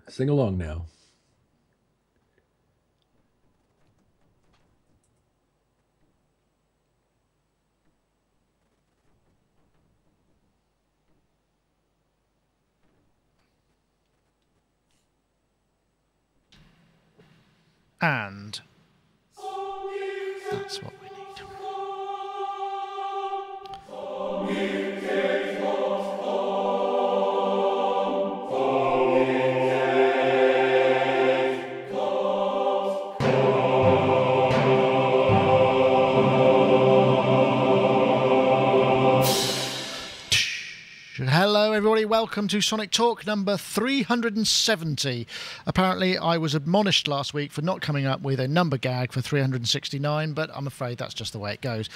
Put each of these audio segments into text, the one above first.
Sing along now. And that's what we need. Hello everybody, welcome to Sonic Talk number 370. Apparently I was admonished last week for not coming up with a number gag for 369, but I'm afraid that's just the way it goes.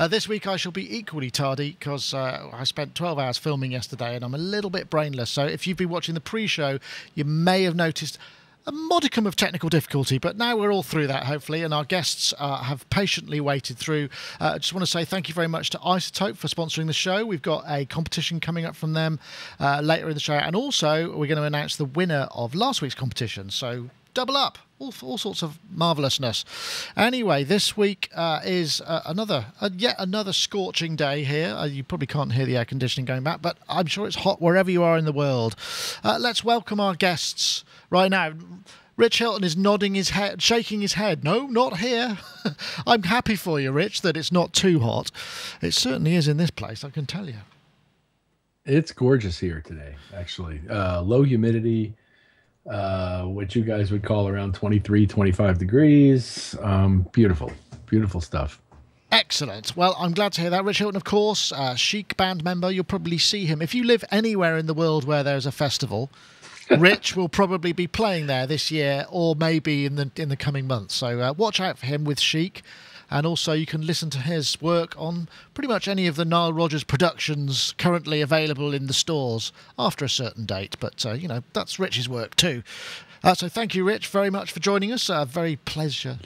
This week I shall be equally tardy because I spent 12 hours filming yesterday and I'm a little bit brainless. So if you've been watching the pre-show, you may have noticed a modicum of technical difficulty, but now we're all through that, hopefully, and our guests have patiently waited through. I just want to say thank you very much to Isotope for sponsoring the show. We've got a competition coming up from them later in the show, and also we're going to announce the winner of last week's competition, so double up. All sorts of marvellousness. Anyway, this week is yet another scorching day here. You probably can't hear the air conditioning going back, but I'm sure it's hot wherever you are in the world. Let's welcome our guests right now. Rich Hilton is nodding his head, shaking his head. No, not here. I'm happy for you, Rich, that it's not too hot. It certainly is in this place, I can tell you. It's gorgeous here today, actually. Low humidity. What you guys would call around 23, 25 degrees. Beautiful stuff. Excellent. Well, I'm glad to hear that. Rich Hilton, of course, Chic band member. You'll probably see him. If you live anywhere in the world where there's a festival, Rich will probably be playing there this year or maybe in the coming months. So watch out for him with Chic. And also you can listen to his work on pretty much any of the Nile Rodgers productions currently available in the stores after a certain date. But, you know, that's Rich's work too. So thank you, Rich, very much for joining us. Very pleasant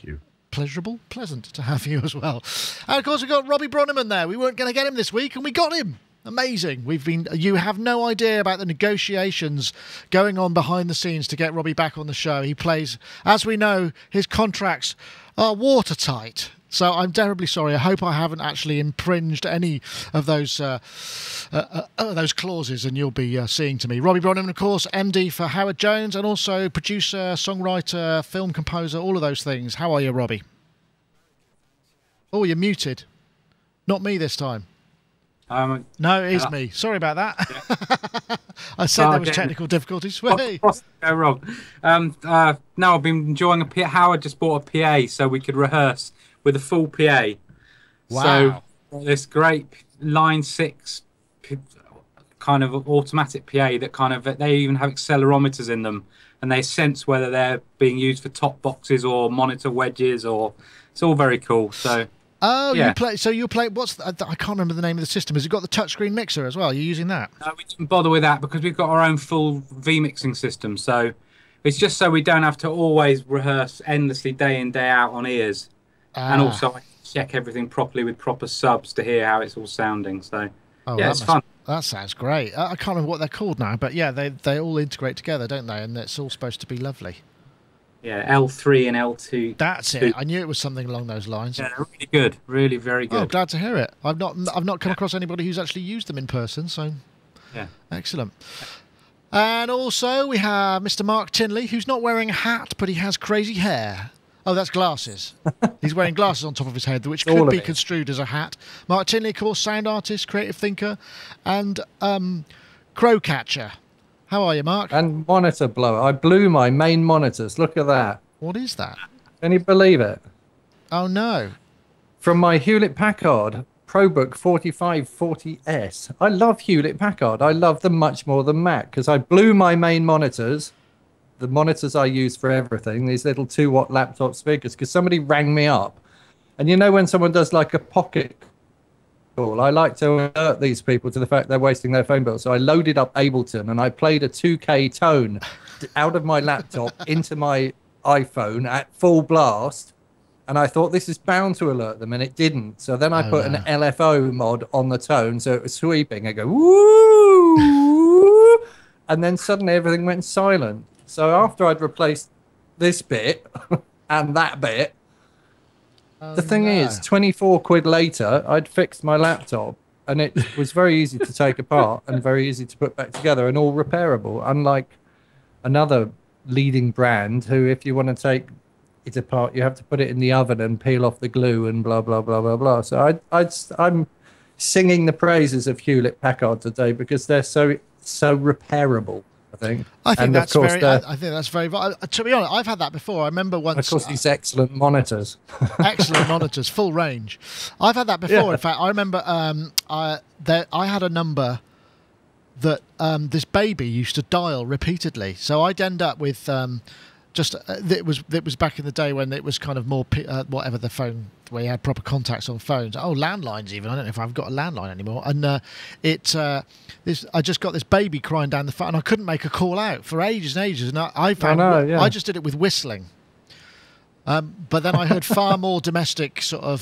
to have you as well. And, of course, we've got Robbie Bronneman there. We weren't going to get him this week, and we got him. Amazing. You have no idea about the negotiations going on behind the scenes to get Robbie back on the show. He plays, as we know, his contracts are watertight. So I'm terribly sorry. I hope I haven't actually infringed any of those clauses, and you'll be seeing to me. Robbie Bronneman, of course, MD for Howard Jones, and also producer, songwriter, film composer, all of those things. How are you, Robbie? Oh, you're muted. Not me this time. No, it is me. Sorry about that. Yeah. I said there was technical difficulties. Hey. Go wrong. No, I've been enjoying a PA. Howard just bought a PA so we could rehearse with a full PA. Wow. So this great line 6 kind of automatic PA that kind of, they even have accelerometers in them, and they sense whether they're being used for top boxes or monitor wedges, or it's all very cool. So yeah. you play what's I can't remember the name of the system. Has it got the touchscreen mixer as well? You're using that? No, we didn't bother with that because we've got our own full V-mixing system. So it's just so we don't have to always rehearse endlessly day in, day out on ears. And also I check everything properly with proper subs to hear how it's all sounding. So yeah, it's fun. That sounds great. I can't remember what they're called now, but yeah, they all integrate together, don't they? And it's all supposed to be lovely. Yeah, L3 and L2. That's it. I knew it was something along those lines. Yeah, really good. Really, very good. Oh, glad to hear it. I've not come across anybody who's actually used them in person, so yeah, excellent. And also we have Mr. Mark Tinley, who's not wearing a hat, but he has crazy hair. Oh, that's glasses. He's wearing glasses on top of his head, which could be construed as a hat. Mark Tinley, of course, sound artist, creative thinker, and crow catcher. How are you, Mark? And monitor blower. I blew my main monitors. Look at that. What is that? Can you believe it? Oh, no. From my Hewlett-Packard ProBook 4540S. I love Hewlett-Packard. I love them much more than Mac because I blew my main monitors. The monitors I use for everything, these little 2-watt laptop speakers, because somebody rang me up. And you know when someone does like a pocket call, I like to alert these people to the fact they're wasting their phone bill. So I loaded up Ableton and I played a 2K tone out of my laptop into my iPhone at full blast. And I thought this is bound to alert them, and it didn't. So then I put an LFO mod on the tone, so it was sweeping. I go, woo! And then suddenly everything went silent. So after I'd replaced this bit and that bit, the thing is, 24 quid later, I'd fixed my laptop, and it was very easy to take apart and very easy to put back together and all repairable, unlike another leading brand who, if you want to take it apart, you have to put it in the oven and peel off the glue and blah, blah, blah, blah, blah. So I'm singing the praises of Hewlett-Packard today because they're so repairable. I think that's very. I think that's very. To be honest, I've had that before. I remember once. Of course, these excellent monitors. Excellent monitors, full range. I've had that before. Yeah. In fact, I remember I had a number that this baby used to dial repeatedly. So I'd end up with it was back in the day when it was kind of more whatever the phone where you had proper contacts on phones. Oh, landlines even. I don't know if I've got a landline anymore. And I just got this baby crying down the phone, and I couldn't make a call out for ages and ages. And I found I just did it with whistling. But then I heard far more domestic sort of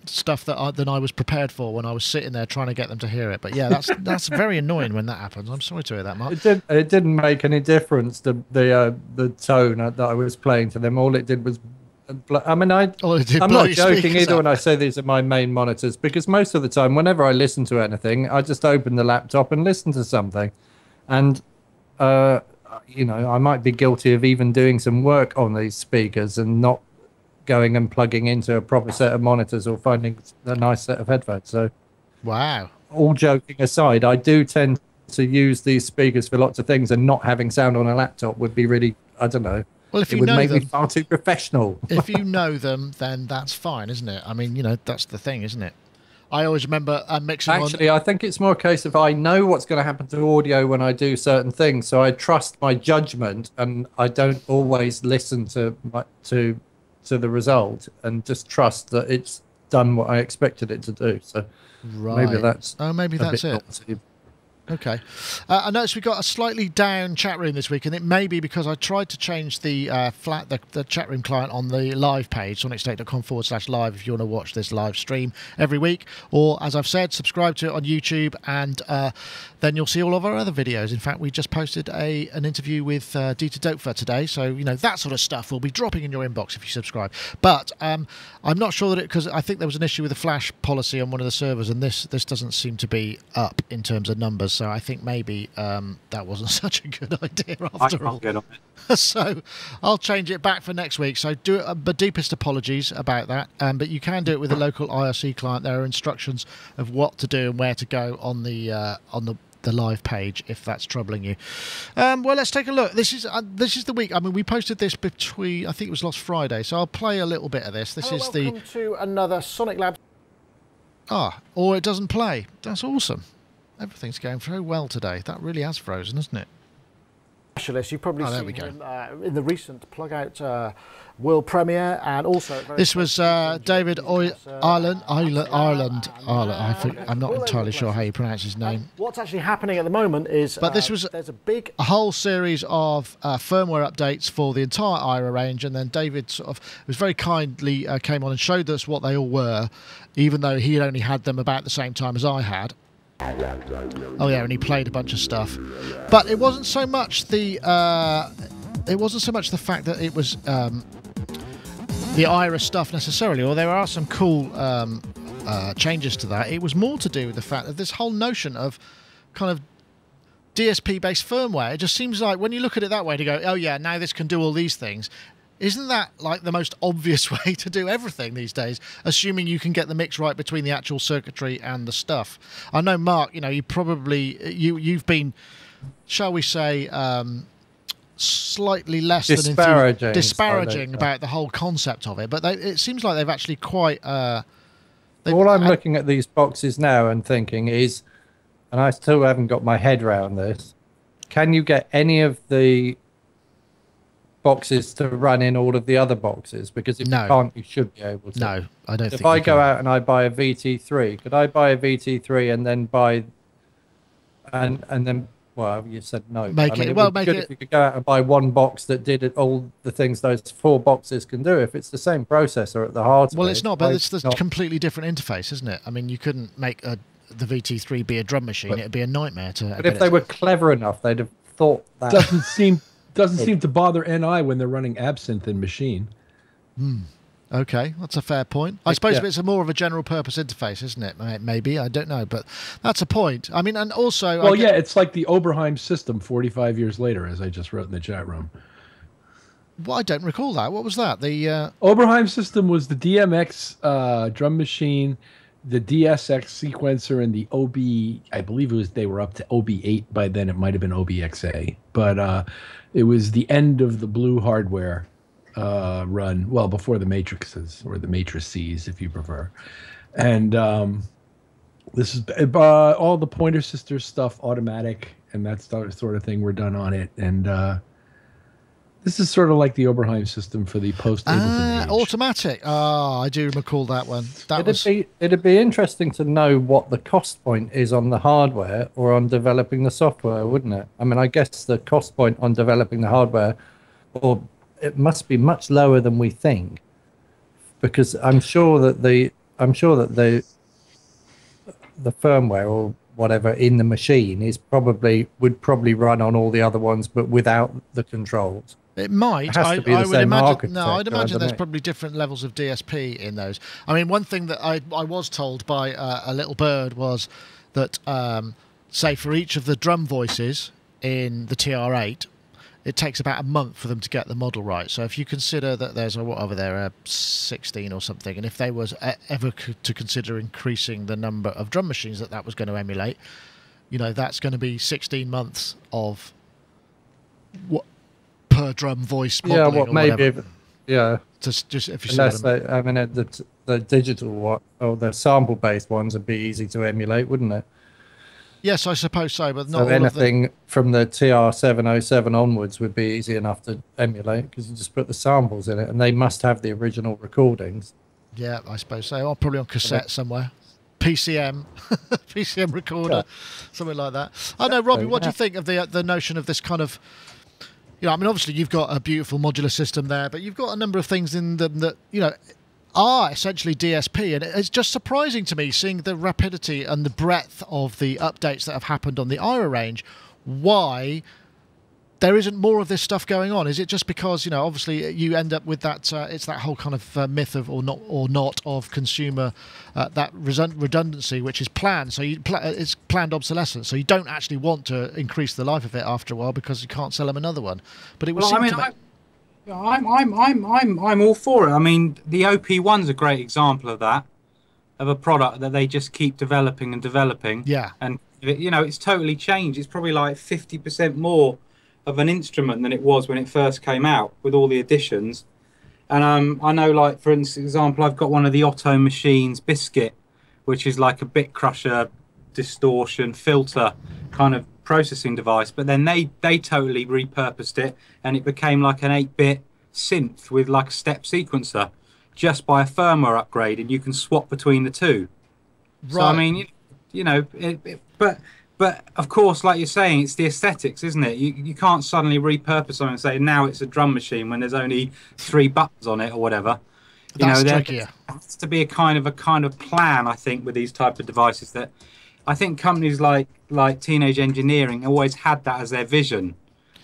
stuff than I was prepared for when I was sitting there trying to get them to hear it. But yeah, that's very annoying when that happens. I'm sorry to hear that, Mark. It didn't make any difference the tone that I was playing to them. All it did was, I mean, I'm not joking either when I say these are my main monitors, because most of the time, whenever I listen to anything, I just open the laptop and listen to something, and I might be guilty of even doing some work on these speakers and not going and plugging into a proper set of monitors or finding a nice set of headphones. So, wow. All joking aside, I do tend to use these speakers for lots of things, and not having sound on a laptop would be really, I don't know. Well, if it would make me far too professional. If you know them, then that's fine, isn't it? I mean, that's the thing, isn't it? I always remember mixing. Actually, I think it's more a case of I know what's going to happen to audio when I do certain things, so I trust my judgment, and I don't always listen to the result, and just trust that it's done what I expected it to do. So maybe that's it. Okay. I noticed we got a slightly down chat room this week, and it may be because I tried to change the the chat room client on the live page, sonicstate.com/live, if you want to watch this live stream every week. Or, as I've said, subscribe to it on YouTube, and then you'll see all of our other videos. In fact, we just posted an interview with Dieter Doepfer today, so that sort of stuff will be dropping in your inbox if you subscribe. But I'm not sure that because I think there was an issue with the flash policy on one of the servers, and this doesn't seem to be up in terms of numbers. So I think maybe that wasn't such a good idea after all. Get on it. So I'll change it back for next week. So do it, but deepest apologies about that. But you can do it with a local IRC client. There are instructions of what to do and where to go on the live page if that's troubling you. Well, let's take a look. This is the week. I mean, we posted this between, I think it was last Friday. So I'll play a little bit of this. Welcome to another Sonic Lab. Or it doesn't play. That's awesome. Everything's going very well today. That really has frozen, isn't it? Specialist, you've probably seen him in the recent Plug Out world premiere, and also this was David Ireland. I'm not entirely sure how you pronounce his name. What's actually happening at the moment is, but this was there's a whole series of firmware updates for the entire AIRA range, and then David sort of was very kindly came on and showed us what they all were, even though he had only had them about the same time as I had. Oh yeah, and he played a bunch of stuff, but it wasn't so much the fact that it was the AIRA stuff necessarily, or there are some cool changes to that. It was more to do with the fact that this whole notion of kind of DSP-based firmware, it just seems like when you look at it that way to go, oh yeah, now this can do all these things. Isn't that like the most obvious way to do everything these days, assuming you can get the mix right between the actual circuitry and the stuff? I know, Mark, you've been, shall we say, slightly less disparaging about the whole concept of it, but it seems like they've actually quite... all I'm looking at these boxes now and thinking is, and I still haven't got my head around this, can you get any of the boxes to run in all of the other boxes? Because if you can't, you should be able to. No, I don't think if I go out and I buy a VT3, could I buy a VT3 and then buy and then, well, you said no. If you could go out and buy one box that did all the things those four boxes can do, if it's the same processor at the heart. Well, it's not, but it's a completely different interface, isn't it? I mean, you couldn't make the VT3 be a drum machine. It'd be a nightmare to. But if they were clever enough, they'd have thought that. Doesn't seem doesn't seem to bother NI when they're running Absinthe in machine. Okay, that's a fair point. I suppose it's a more of a general purpose interface, isn't it? Maybe, I don't know, but that's a point. I mean, and also... Well, it's like the Oberheim system 45 years later, as I just wrote in the chat room. Well, I don't recall that. What was that? The Oberheim system was the DMX drum machine, the DSX sequencer, and the OB. I believe they were up to OB8 by then. It might have been OBXA, but it was the end of the Blue hardware run. Well, before the matrices or the matrices, if you prefer. And this is all the Pointer Sisters stuff, automatic, and that sort of thing were done on it, and. This is sort of like the Oberheim system for the post-Ableton age. Automatic. I do recall that one. It'd be interesting to know what the cost point is on the hardware or on developing the software, wouldn't it? I mean, I guess the cost point on developing the hardware, or it must be much lower than we think, because I'm sure that the firmware or whatever in the machine would probably run on all the other ones, but without the controls. It might. It has to be the would same imagine. architecture, No, I'd imagine there's it? probably different levels of DSP in those. I mean, one thing that I was told by a little bird was that, say, for each of the drum voices in the TR8, it takes about a month for them to get the model right. So if you consider that there's a 16 or something, and if they was ever to consider increasing the number of drum machines that was going to emulate, that's going to be 16 months of what per drum voice modeling. Yeah, maybe. Just if you unless the digital or the sample based ones would be easy to emulate, wouldn't it? Yes, I suppose so, but not so all anything of them. From the TR707 onwards would be easy enough to emulate because you just put the samples in it, and they must have the original recordings. Yeah, I suppose so. Or probably on cassette somewhere. PCM, PCM recorder, something like that. I know, Robbie. What do you think of the notion of this kind of? I mean, obviously you've got a beautiful modular system there, but you've got a number of things in them that are essentially DSP, and it's just surprising to me seeing the rapidity and the breadth of the updates that have happened on the AIRA range. Why there isn't more of this stuff going on? Is it just because obviously you end up with that it's that whole kind of myth of or not of consumer that redundancy, which is planned, so it's planned obsolescence, so you don't actually want to increase the life of it after a while because you can't sell them another one. But it would seem I'm all for it. I mean, the OP1's a great example of that, of a product that they just keep developing and developing. Yeah. And it's totally changed. It's probably like 50% more of an instrument than it was when it first came out with all the additions. And I know, like, for example, I've got one of the Otto machines, Biscuit, which is like a bit crusher, distortion, filter kind of processing device, but then they totally repurposed it and it became like an 8-bit synth with like a step sequencer just by a firmware upgrade, and you can swap between the two. Right. So I mean, but of course, like you're saying, it's the aesthetics, isn't it? You can't suddenly repurpose something and say now it's a drum machine when there's only 3 buttons on it or whatever. That's trickier. There has to be a kind of plan, I think, with these type of devices. That I think companies like Teenage Engineering always had that as their vision,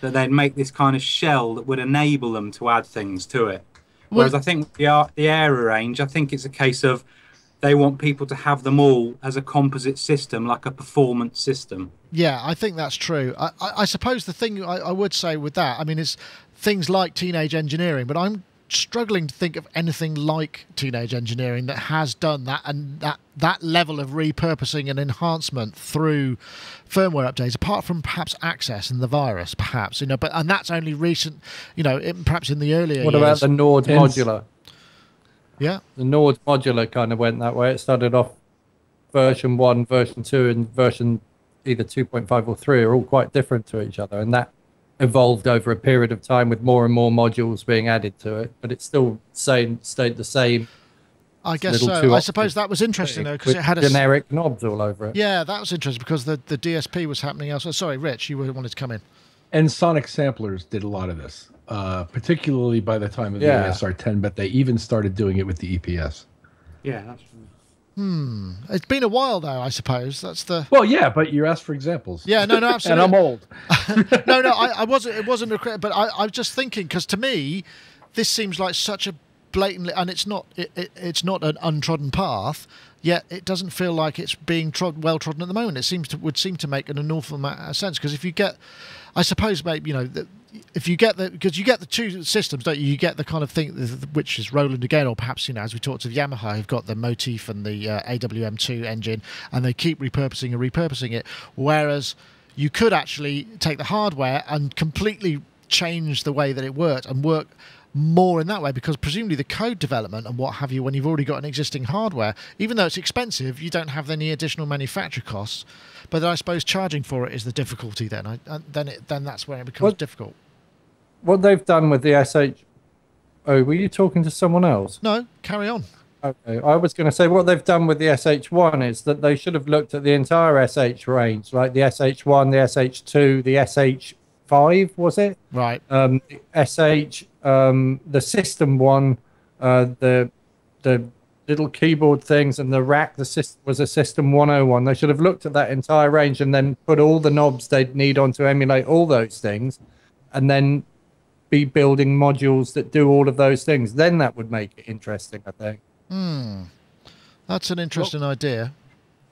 that they'd make this kind of shell that would enable them to add things to it. Whereas I think the AIRA range, I think it's a case of they want people to have them all as a composite system, like a performance system. Yeah, I think that's true. I suppose the thing I would say with that, I mean, is things like Teenage Engineering, but I'm struggling to think of anything like Teenage Engineering that has done that, and that level of repurposing and enhancement through firmware updates, apart from perhaps Access and the virus, perhaps, but and that's only recent, perhaps in the earlier years. What about the Nord modular? Yeah, the Nord modular kind of went that way. It started off version 1, version 2, and version either 2.5 or 3 are all quite different to each other, and that evolved over a period of time with more and more modules being added to it, but it still stayed the same. I guess so. I suppose that was interesting though, because it had generic knobs all over it. Yeah, that was interesting because the DSP was happening elsewhere. Sorry, Rich, you wanted to come in. And Sonic Samplers did a lot of this, particularly by the time of the ASR10, but they even started doing it with the EPS. Yeah, that's true. It's been a while though, I suppose. That's the. Well, yeah, but you asked for examples. Yeah, no, absolutely. And I'm old. no, I wasn't. It wasn't a credit, but I was just thinking, because to me, this seems like such a blatantly, and it's not. It's not an untrodden path. Yet it doesn't feel like it's being well trodden at the moment. It would seem to make an awful amount of sense, because if you get, I suppose, maybe if you get because you get the two systems, don't you? You get the kind of thing which is Roland again, or perhaps, as we talked to Yamaha, who've got the MOTU and the AWM2 engine, and they keep repurposing it. Whereas you could actually take the hardware and completely change the way that it works and work more in that way, because presumably the code development and what have you, when you've already got an existing hardware, even though it's expensive, you don't have any additional manufacturer costs. But then I suppose charging for it is the difficulty. Then that's where it becomes difficult. What they've done with the SH... Oh, were you talking to someone else? No, carry on. Okay, I was going to say what they've done with the SH1 is that they should have looked at the entire SH range, like the SH1, the SH2, the SH5, was it? Right. SH, the system one, the little keyboard things, and the rack, the system was a system 101. They should have looked at that entire range and then put all the knobs they'd need on to emulate all those things, and then be building modules that do all of those things. Then that would make it interesting, I think. That's an interesting idea.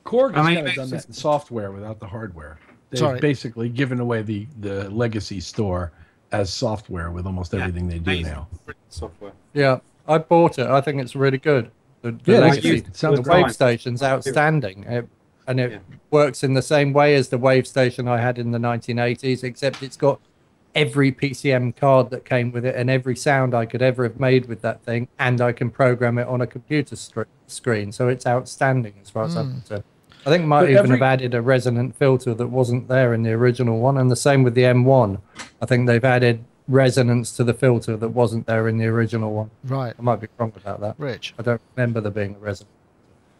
Korg has kind of done that in software without the hardware. They've basically given away the legacy store as software with almost everything they do now. Software. Yeah, I bought it. I think it's really good. The Wave Station's outstanding. It works in the same way as the Wave Station I had in the 1980s, except it's got every PCM card that came with it and every sound I could ever have made with that thing, and I can program it on a computer screen. So it's outstanding as far as I'm concerned. I think might even have added a resonant filter that wasn't there in the original one, and the same with the M1. I think they've added resonance to the filter that wasn't there in the original one. Right. I might be wrong about that. Rich. I don't remember there being a resonance.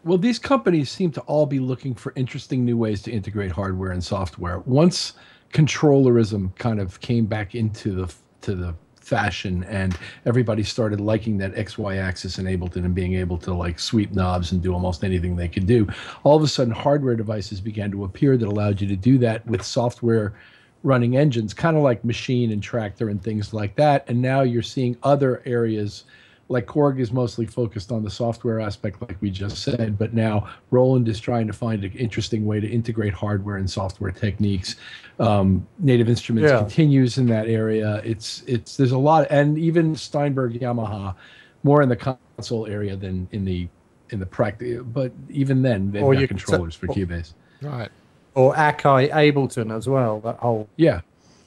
Well, these companies seem to all be looking for interesting new ways to integrate hardware and software. Once controllerism kind of came back into the fashion, and everybody started liking that XY axis in Ableton and being able to like sweep knobs and do almost anything they could do, all of a sudden hardware devices began to appear that allowed you to do that with software running engines, kind of like Machine and Tractor and things like that. And now you're seeing other areas, like Korg is mostly focused on the software aspect, like we just said, but now Roland is trying to find an interesting way to integrate hardware and software techniques. Native Instruments continues in that area. There's a lot, and even Steinberg Yamaha, more in the console area than in the practice. But even then, they've got controllers for Cubase. Right. Or Akai Ableton as well. That whole yeah.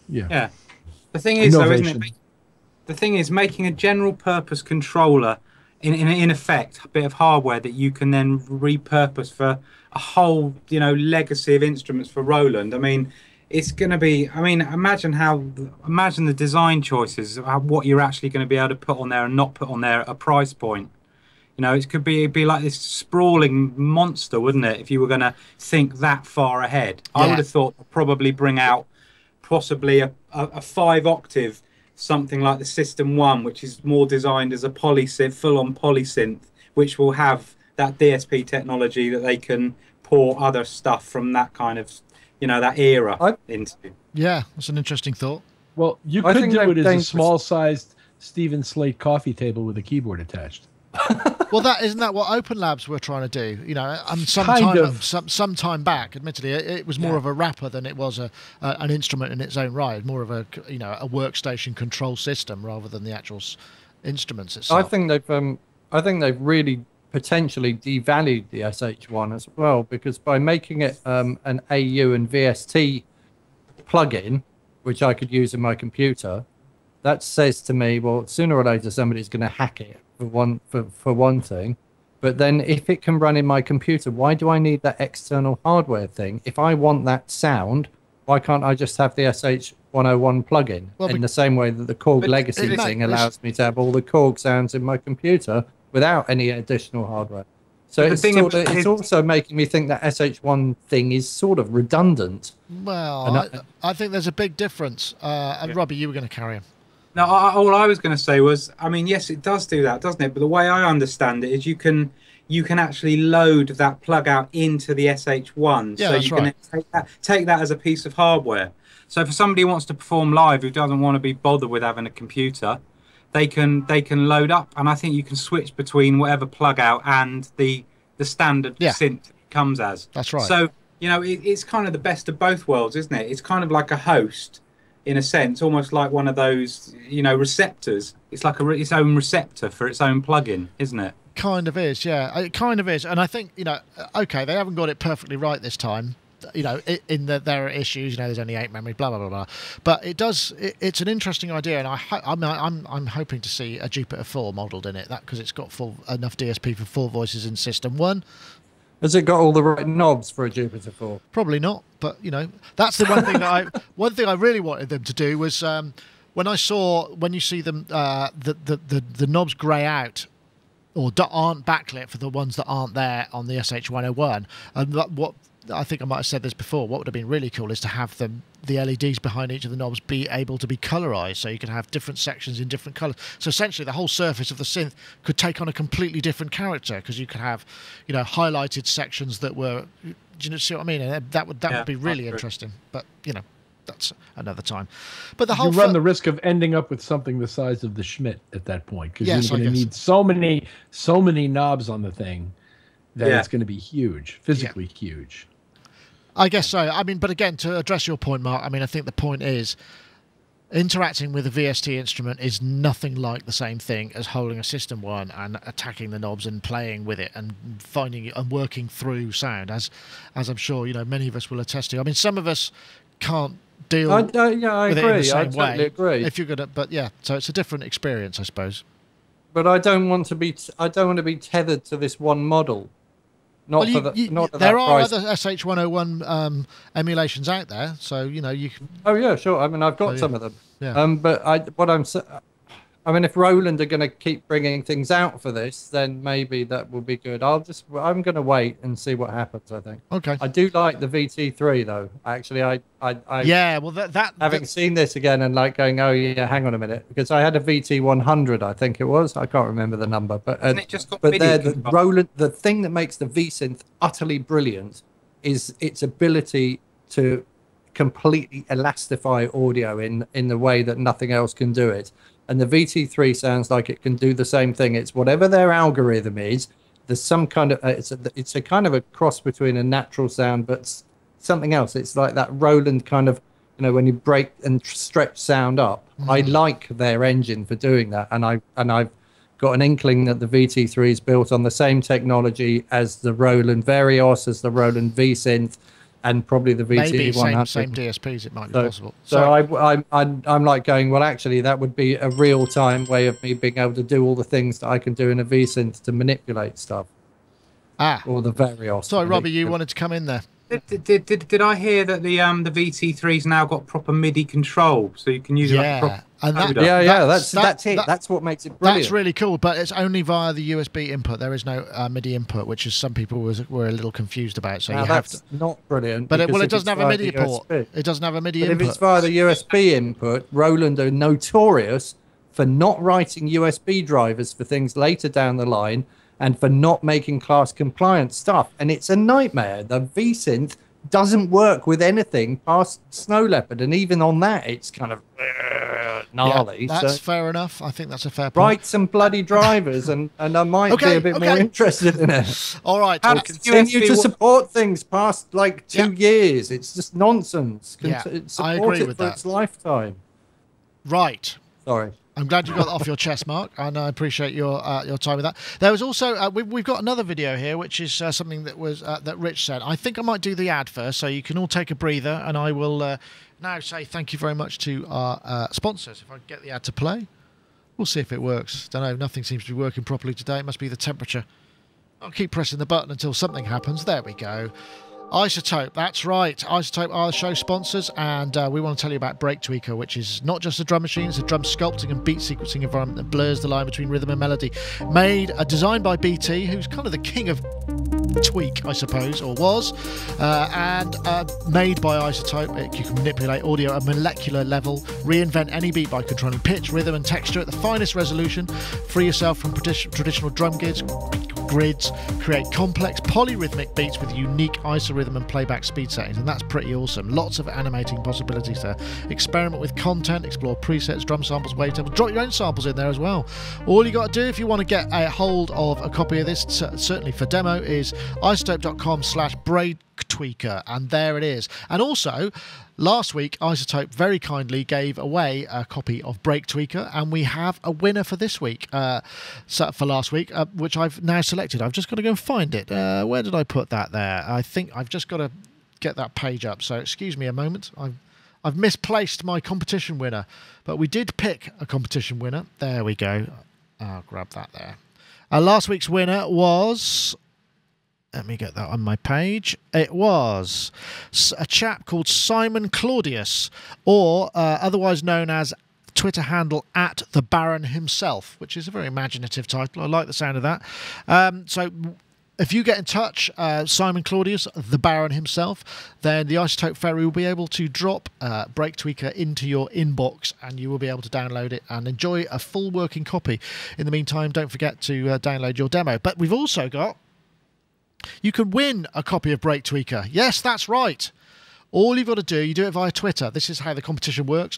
The thing is, though, isn't it? The thing is, making a general purpose controller, in effect, a bit of hardware that you can then repurpose for a whole, legacy of instruments for Roland. I mean, it's going to be. I mean, imagine the design choices, what you're actually going to be able to put on there and not put on there at a price point. It'd be like this sprawling monster, wouldn't it? If you were going to think that far ahead, I would have thought probably bring out possibly a 5-octave. Something like the System 1, which is more designed as a polysynth, full-on polysynth, which will have that DSP technology that they can pour other stuff from that kind of, that era into. Yeah, that's an interesting thought. Well, you could do it as a small-sized Stephen Slate coffee table with a keyboard attached. Well, isn't that what Open Labs were trying to do? Some time back, admittedly, it was more of a wrapper than it was an instrument in its own right. More of a workstation control system rather than the actual instruments itself. I think they've really potentially devalued the SH1 as well, because by making it an AU and VST plugin, which I could use in my computer, that says to me, well, sooner or later somebody's going to hack it. For one thing, but then if it can run in my computer, why do I need that external hardware thing? If I want that sound, why can't I just have the SH101 plugin in the same way that the Korg legacy thing allows me to have all the Korg sounds in my computer without any additional hardware? So it's also making me think that SH1 thing is sort of redundant. Well, I think there's a big difference. Robbie, you were going to carry on. No, all I was going to say was, I mean, yes, it does do that, doesn't it? But the way I understand it is you can you can actually load that plug out into the SH1. Yeah, so that's you can take that as a piece of hardware. So for somebody who wants to perform live, who doesn't want to be bothered with having a computer, they can load up, and I think you can switch between whatever plug out and the standard synth it comes as. That's right. So, you know, it's kind of the best of both worlds, isn't it? It's kind of like a host, in a sense, almost like one of those, you know, receptors. It's like its own receptor for its own plugin, isn't it? Kind of is, yeah. It kind of is. And I think, you know, okay, they haven't got it perfectly right this time. You know, in that there are issues. You know, there's only 8 memory, blah blah blah blah. But it does. It's an interesting idea, and I'm hoping to see a Jupiter 4 modelled in it. That because it's got enough DSP for 4 voices in System 1. Has it got all the right knobs for a Jupiter 4? Probably not, but you know, that's the one thing that one thing I really wanted them to do was when you see them the knobs grey out or aren't backlit for the ones that aren't there on the SH101, and what I think I might have said this before, what would have been really cool is to have the LEDs behind each of the knobs be able to be colorized, so you could have different sections in different colors. So essentially the whole surface of the synth could take on a completely different character, because you could have, you know, highlighted sections that were, do you see what I mean? And that would be really interesting, but you know, that's another time. But the whole you run the risk of ending up with something the size of the Schmidt at that point, because you're going to need so many knobs on the thing that it's going to be huge, physically huge. I guess so. I mean, but again, to address your point, Mark, I mean, I think the point is interacting with a VST instrument is nothing like the same thing as holding a System 1 and attacking the knobs and playing with it and finding it and working through sound, as I'm sure, you know, many of us will attest to. I mean, some of us can't deal with it in the same way. I totally agree. If you're gonna, but yeah, so it's a different experience, I suppose. But I don't want to be tethered to this one model. Not for the, there are other SH101 emulations out there, so you know you can. Oh yeah, sure. I mean, I've got some of them. Yeah. But I mean, if Roland are going to keep bringing things out for this, then maybe that will be good. I'm going to wait and see what happens, I think. Okay. I do like the VT3 though. Actually, having seen this again and like going, oh yeah, hang on a minute, because I had a VT100, I think it was. I can't remember the number, but Roland, the thing that makes the V-Synth utterly brilliant is its ability to completely elastify audio in the way that nothing else can do it. And the VT3 sounds like it can do the same thing. It's whatever their algorithm is. There's some kind of it's a kind of a cross between a natural sound but something else. It's like that Roland kind of, you know, when you break and stretch sound up. I like their engine for doing that, and I've got an inkling that the VT3 is built on the same technology as the Roland Varios, as the Roland V-Synth, and probably the VT100. Same DSPs, it might be possible. So I'm like going, well, actually, that would be a real-time way of me being able to do all the things that I can do in a V-Synth to manipulate stuff. Or the Varios. Sorry, Robbie, you wanted to come in there. Did I hear that the VT3's now got proper MIDI control, so you can use it like proper that's it. That's what makes it brilliant. That's really cool, but it's only via the USB input. There is no MIDI input, which is some people were a little confused about. So that's not brilliant. But it doesn't have a MIDI port. It doesn't have a MIDI input. If it's via the USB input, Roland are notorious for not writing USB drivers for things later down the line, and for not making class compliant stuff. And it's a nightmare. The V-Synth doesn't work with anything past Snow Leopard, and even on that, it's kind of gnarly. Yeah, that's fair enough. I think that's a fair point. Write some bloody drivers, and I might be a bit more interested in it. All right. We'll continue to support things past like 2 years. It's just nonsense. I agree with that. Its lifetime. Right. Sorry. I'm glad you got that off your chest, Mark, and I appreciate your time with that. There was also we've got another video here, which is something that was that Rich said. I think I might do the ad first, so you can all take a breather, and I will now say thank you very much to our sponsors. If I can get the ad to play, we'll see if it works. Don't know. Nothing seems to be working properly today. It must be the temperature. I'll keep pressing the button until something happens. There we go. Isotope, that's right. Isotope are the show sponsors, and we want to tell you about Break Tweaker, which is not just a drum machine, it's a drum sculpting and beat sequencing environment that blurs the line between rhythm and melody. Designed by BT, who's kind of the king of tweak, I suppose, or was, and made by Isotope. You can manipulate audio at a molecular level, reinvent any beat by controlling pitch, rhythm and texture at the finest resolution, free yourself from traditional drum gigs, grids, create complex polyrhythmic beats with unique isorhythm and playback speed settings, and that's pretty awesome. Lots of animating possibilities there. Experiment with content, explore presets, drum samples, wavetables, drop your own samples in there as well. All you got to do if you want to get a hold of a copy of this, certainly for demo, is isotope.com/BraidTweaker, and there it is. And also, last week, Isotope very kindly gave away a copy of Break Tweaker, and we have a winner for this week, for last week, which I've now selected. I've just got to go and find it. Where did I put that there? I think I've just got to get that page up, so excuse me a moment. I've misplaced my competition winner, but we did pick a competition winner. There we go. I'll grab that there. Last week's winner was... Let me get that on my page. It was a chap called Simon Claudius, or otherwise known as Twitter handle @the Baron himself, which is a very imaginative title. I like the sound of that. So if you get in touch, Simon Claudius, the Baron himself, then the Isotope Ferry will be able to drop Break Tweaker into your inbox, and you will be able to download it and enjoy a full working copy. In the meantime, don't forget to download your demo. But we've also got... You can win a copy of Break Tweaker. Yes, that's right. All you've got to do, you do it via Twitter. This is how the competition works.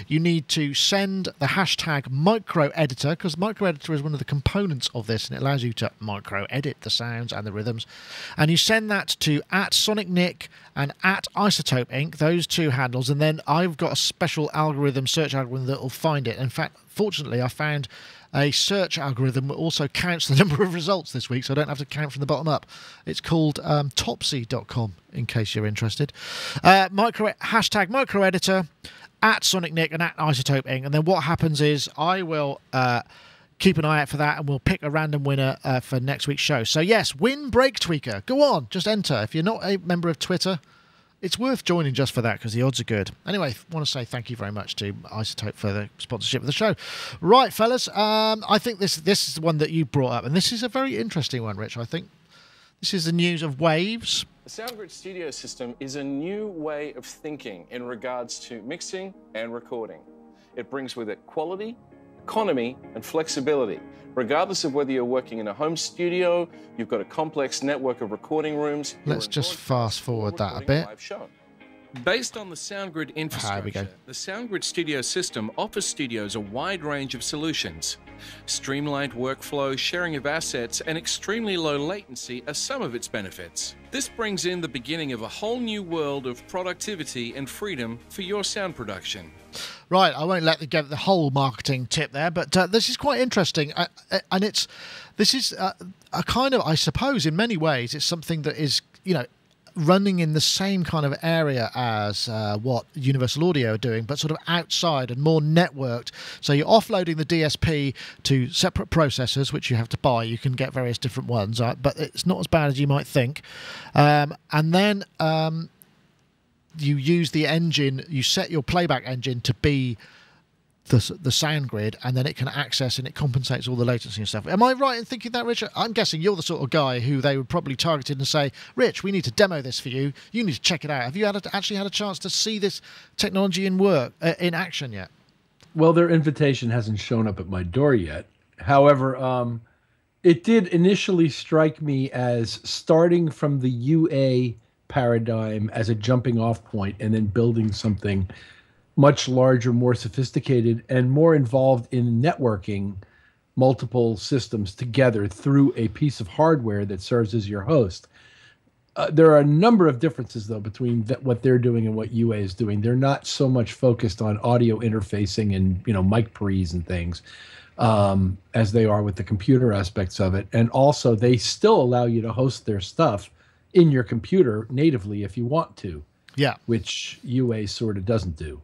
You need to send the hashtag microeditor, because microeditor is one of the components of this, and it allows you to micro-edit the sounds and the rhythms. And you send that to @SonicNick and @Isotope Inc., those two handles, and then I've got a special algorithm, search algorithm, that will find it. In fact, fortunately, I found a search algorithm that also counts the number of results this week, so I don't have to count from the bottom up. It's called Topsy.com, in case you're interested. Hashtag microeditor, @SonicNick and @Isotope Inc. And then what happens is I will keep an eye out for that, and we'll pick a random winner for next week's show. So yes, win Break Tweaker. Go on, just enter. If you're not a member of Twitter, it's worth joining just for that, because the odds are good. Anyway, I want to say thank you very much to Isotope for the sponsorship of the show. Right, fellas, I think this is the one that you brought up, and this is a very interesting one, Rich, I think. This is the news of waves. The SoundGrid Studio system is a new way of thinking in regards to mixing and recording. It brings with it quality, economy, and flexibility. Regardless of whether you're working in a home studio, you've got a complex network of recording rooms. Let's just fast forward that a bit. Based on the SoundGrid infrastructure, the SoundGrid Studio system offers studios a wide range of solutions. Streamlined workflow, sharing of assets, and extremely low latency are some of its benefits. This brings in the beginning of a whole new world of productivity and freedom for your sound production. Right, I won't let you get the whole marketing tip there, but this is quite interesting, and this is a kind of, I suppose, in many ways, it's something that is, running in the same kind of area as what Universal Audio are doing, but sort of outside and more networked. So you're offloading the DSP to separate processors, which you have to buy. You can get various different ones, but it's not as bad as you might think. And then you use the engine, you set your playback engine to be the sound grid, and then it can access and it compensates all the latency and stuff. Am I right in thinking that, Richard? I'm guessing you're the sort of guy who they would probably target and say, Rich, we need to demo this for you. You need to check it out. Have you actually had a chance to see this technology in action yet? Well, their invitation hasn't shown up at my door yet. However, it did initially strike me as starting from the UA paradigm as a jumping off point and then building something much larger, more sophisticated, and more involved in networking multiple systems together through a piece of hardware that serves as your host. There are a number of differences, though, between what they're doing and what UA is doing. They're not so much focused on audio interfacing and mic pre's and things as they are with the computer aspects of it. And also, they still allow you to host their stuff in your computer natively if you want to. Yeah, which UA sort of doesn't do.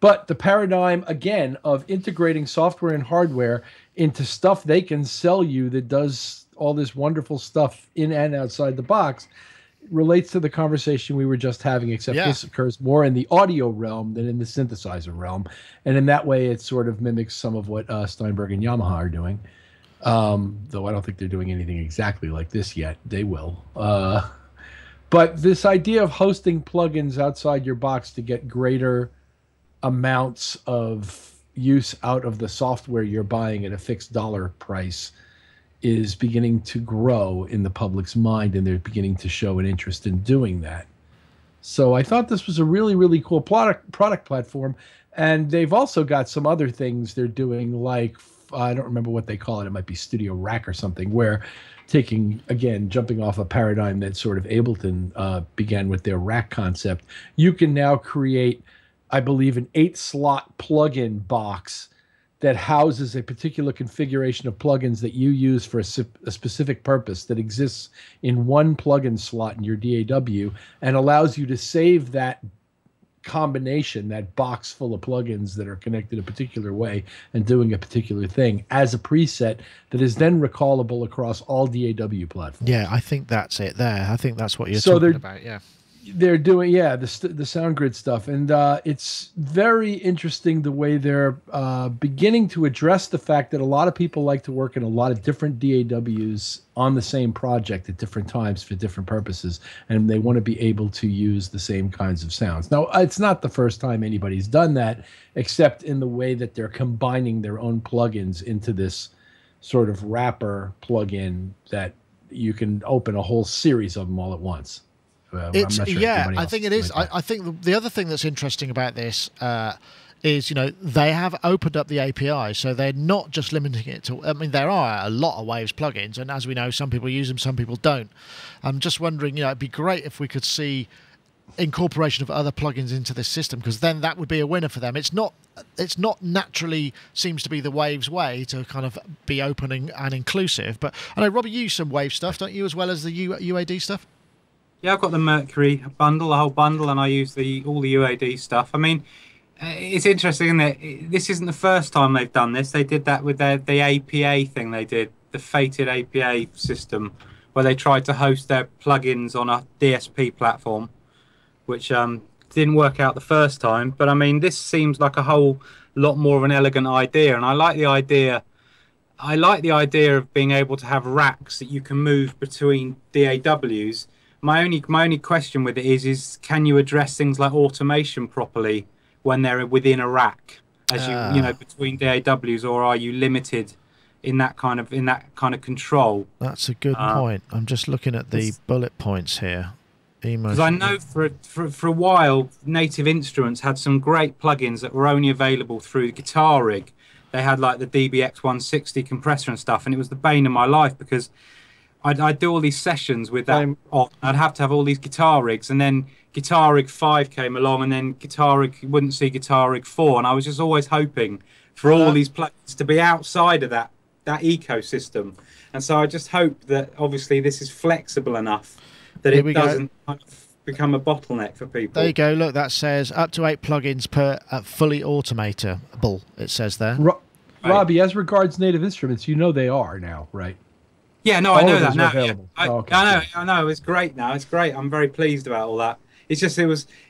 But the paradigm, again, of integrating software and hardware into stuff they can sell you that does all this wonderful stuff in and outside the box relates to the conversation we were just having, except this occurs more in the audio realm than in the synthesizer realm. And in that way, it sort of mimics some of what Steinberg and Yamaha are doing. Though I don't think they're doing anything exactly like this yet. They will. But this idea of hosting plugins outside your box to get greater amounts of use out of the software you're buying at a fixed dollar price is beginning to grow in the public's mind, and they're beginning to show an interest in doing that. So I thought this was a really, really cool product platform. And they've also got some other things they're doing, like, I don't remember what they call it. It might be Studio Rack or something, where jumping off a paradigm that sort of Ableton began with their rack concept. You can now create, I believe, an 8-slot plugin box that houses a particular configuration of plugins that you use for a specific purpose that exists in one plugin slot in your DAW, and allows you to save that combination, that box full of plugins that are connected a particular way and doing a particular thing, as a preset that is then recallable across all DAW platforms. Yeah, I think that's it there. I think that's what you're talking about. Yeah. They're doing, the SoundGrid stuff, and it's very interesting the way they're beginning to address the fact that a lot of people like to work in a lot of different DAWs on the same project at different times for different purposes, and they want to be able to use the same kinds of sounds. Now, it's not the first time anybody's done that, except in the way that they're combining their own plugins into this sort of wrapper plugin that you can open a whole series of them all at once. I think it is. I think the other thing that's interesting about this is, they have opened up the API, so they're not just limiting it to, I mean, there are a lot of Waves plugins, and as we know, some people use them, some people don't. I'm just wondering, it'd be great if we could see incorporation of other plugins into this system, because then that would be a winner for them. It's not naturally seems to be the Waves way to kind of be open and inclusive. But I know, Robbie, you use some Wave stuff, don't you, as well as the UAD stuff? Yeah, I've got the Mercury bundle, the whole bundle, and I use all the UAD stuff. I mean, it's interesting, isn't it? This isn't the first time they've done this. They did that with the APA thing they did, the fated APA system, where they tried to host their plugins on a DSP platform, which didn't work out the first time. But I mean, this seems like a whole lot more of an elegant idea, and I like the idea. I like the idea of being able to have racks that you can move between DAWs. My only question with it is can you address things like automation properly when they're within a rack, as between DAWs, or are you limited in that kind of control? That's a good point. I'm just looking at the bullet points here. Because I know for a while, Native Instruments had some great plugins that were only available through Guitar Rig. They had like the DBX 160 compressor and stuff, and it was the bane of my life because I'd do all these sessions with that on. I'd have to have all these Guitar Rigs, and then Guitar Rig 5 came along, and then you wouldn't see Guitar Rig 4, and I was just always hoping for all these plugins to be outside of that ecosystem. And so I just hope that obviously this is flexible enough that it doesn't become a bottleneck for people. There you go. Look, that says up to 8 plugins per fully automatable. It says there. Robbie, as regards Native Instruments, they are now, right? Yeah, no, I know that now. Yeah. I know. It's great now. It's great. I'm very pleased about all that. It's just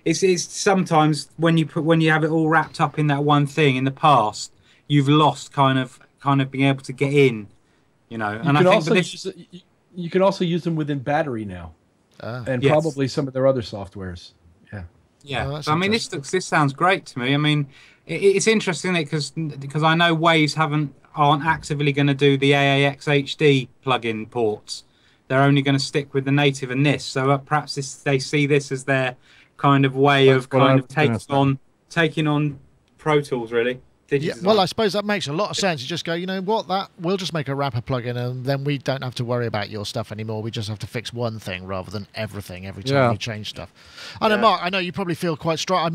it's sometimes when you have it all wrapped up in that one thing in the past, you've lost kind of being able to get in, And I think you can also use them within Battery now, and probably some of their other softwares. Yeah. Yeah. I mean, this sounds great to me. I mean, it's interesting because I know Waves aren't actively going to do the AAX HD plugin ports. They're only going to stick with the native and this. So perhaps they see this as their kind of way of taking on Pro Tools, really. Yeah, well, I suppose that makes a lot of sense. You just go, we'll just make a wrapper plugin, and then we don't have to worry about your stuff anymore. We just have to fix one thing rather than everything every time we change stuff. I know, Mark. I know you probably feel quite strong.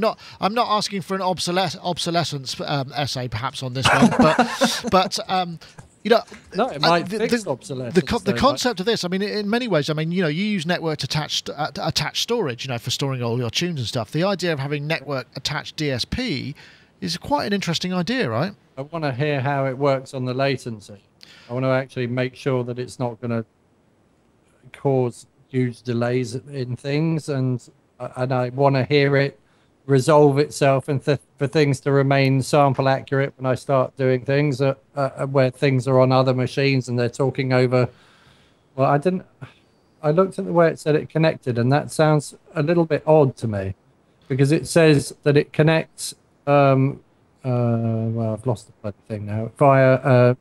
I'm not asking for an obsolescence essay, perhaps, on this one, but no, it might fix obsolescence. The concept of this, I mean, in many ways, I mean, you use network attached storage, for storing all your tunes and stuff. The idea of having network attached DSP is quite an interesting idea, right? I want to hear how it works on the latency. I want to actually make sure that it's not going to cause huge delays in things, and I want to hear it resolve itself and for things to remain sample accurate when I start doing things where things are on other machines and they're talking over. Well, I looked at the way it said it connected, and that sounds a little bit odd to me, because it says that it connects well, I've lost the bloody thing now, via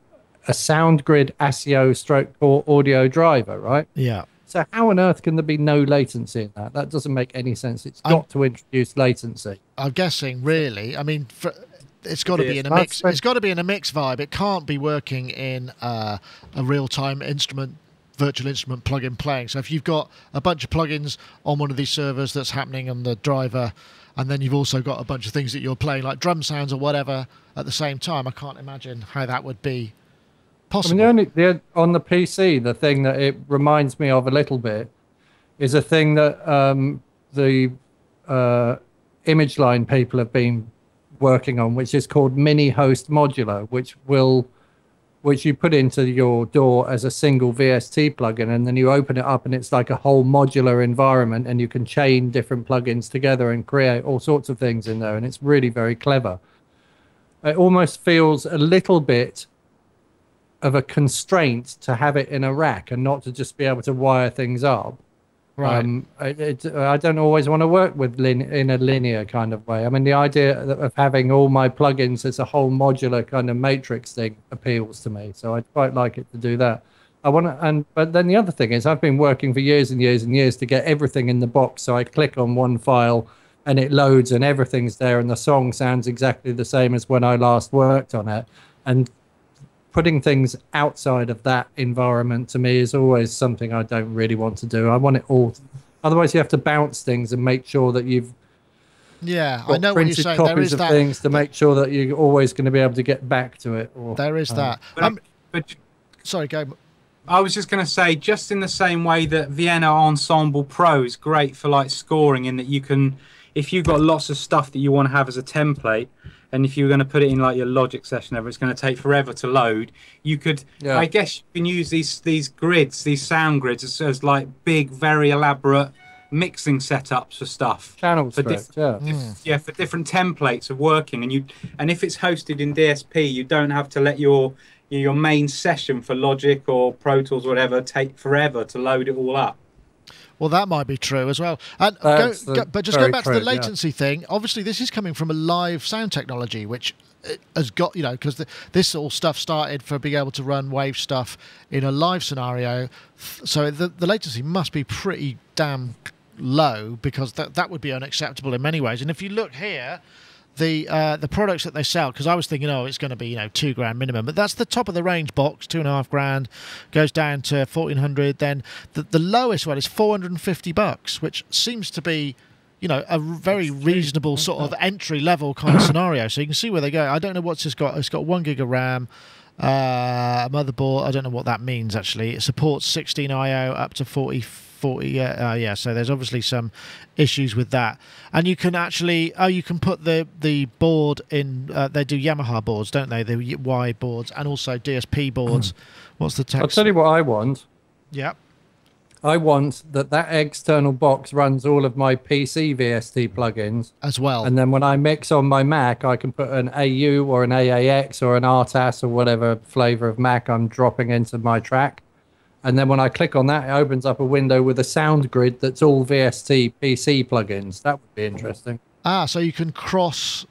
SoundGrid ASIO stroke core audio driver, right? Yeah. So how on earth can there be no latency in that? That doesn't make any sense. It's got to introduce latency. I'm guessing, really. I mean, it's got to be in a mix. It's got to be in a mix vibe. It can't be working in a real-time virtual instrument plug-in playing. So if you've got a bunch of plugins on one of these servers that's happening on the driver, and then you've also got a bunch of things that you're playing, like drum sounds or whatever, at the same time, I can't imagine how that would be possible. I mean, on the PC, the thing that it reminds me of a little bit is a thing that the image line people have been working on, which is called mini host modular, which you put into your DAW as a single VST plugin, and then you open it up and it's like a whole modular environment, and you can chain different plugins together and create all sorts of things in there, and it's really very clever. It almost feels a little bit of a constraint to have it in a rack and not to just be able to wire things up. Right. I don't always want to work with in a linear kind of way. I mean, the idea of having all my plugins as a whole modular kind of matrix thing appeals to me. So I'd quite like it to do that. But then the other thing is, I've been working for years and years and years to get everything in the box. So I click on one file and it loads and everything's there, and the song sounds exactly the same as when I last worked on it. And putting things outside of that environment to me is always something I don't really want to do. I want it all. Otherwise, you have to bounce things and make sure that you've I know what you're saying. Copies there is of that things to make sure that you're always going to be able to get back to it. There is that. Sorry, go. I was just going to say, just in the same way that Vienna Ensemble Pro is great for like scoring, in that you can, if you've got lots of stuff that you want to have as a template, and if you're going to put it in like your Logic session, it's going to take forever to load. You could, I guess, you can use these grids, these sound grids, as like big, very elaborate mixing setups for stuff. Channel script, for different templates of working, and if it's hosted in DSP, you don't have to let your main session for Logic or Pro Tools or whatever take forever to load it all up. Well, that might be true as well. And but just going back to the latency thing, obviously this is coming from a live sound technology, which has got, because this all stuff started for being able to run wave stuff in a live scenario. So the latency must be pretty damn low, because that would be unacceptable in many ways. And if you look here, the products that they sell, because I was thinking, it's going to be £2,000 minimum, but that's the top of the range box, £2,500, goes down to 1,400. Then the lowest one is $450, which seems to be a very reasonable sort of entry level kind of scenario. So you can see where they go. I don't know what's it's got. It's got 1 gig of RAM, a motherboard. I don't know what that means actually. It supports 16 IO up to 40. So there's obviously some issues with that. And you can actually you can put the board in. They do Yamaha boards, don't they? The Y boards and also DSP boards. What's the text? I'll tell you what I want. Yeah. I want that external box runs all of my PC VST plugins as well. And then when I mix on my Mac, I can put an AU or an AAX or an RTAS or whatever flavor of Mac I'm dropping into my track. And then when I click on that, it opens up a window with a sound grid that's all VST PC plugins. That would be interesting. So you can cross.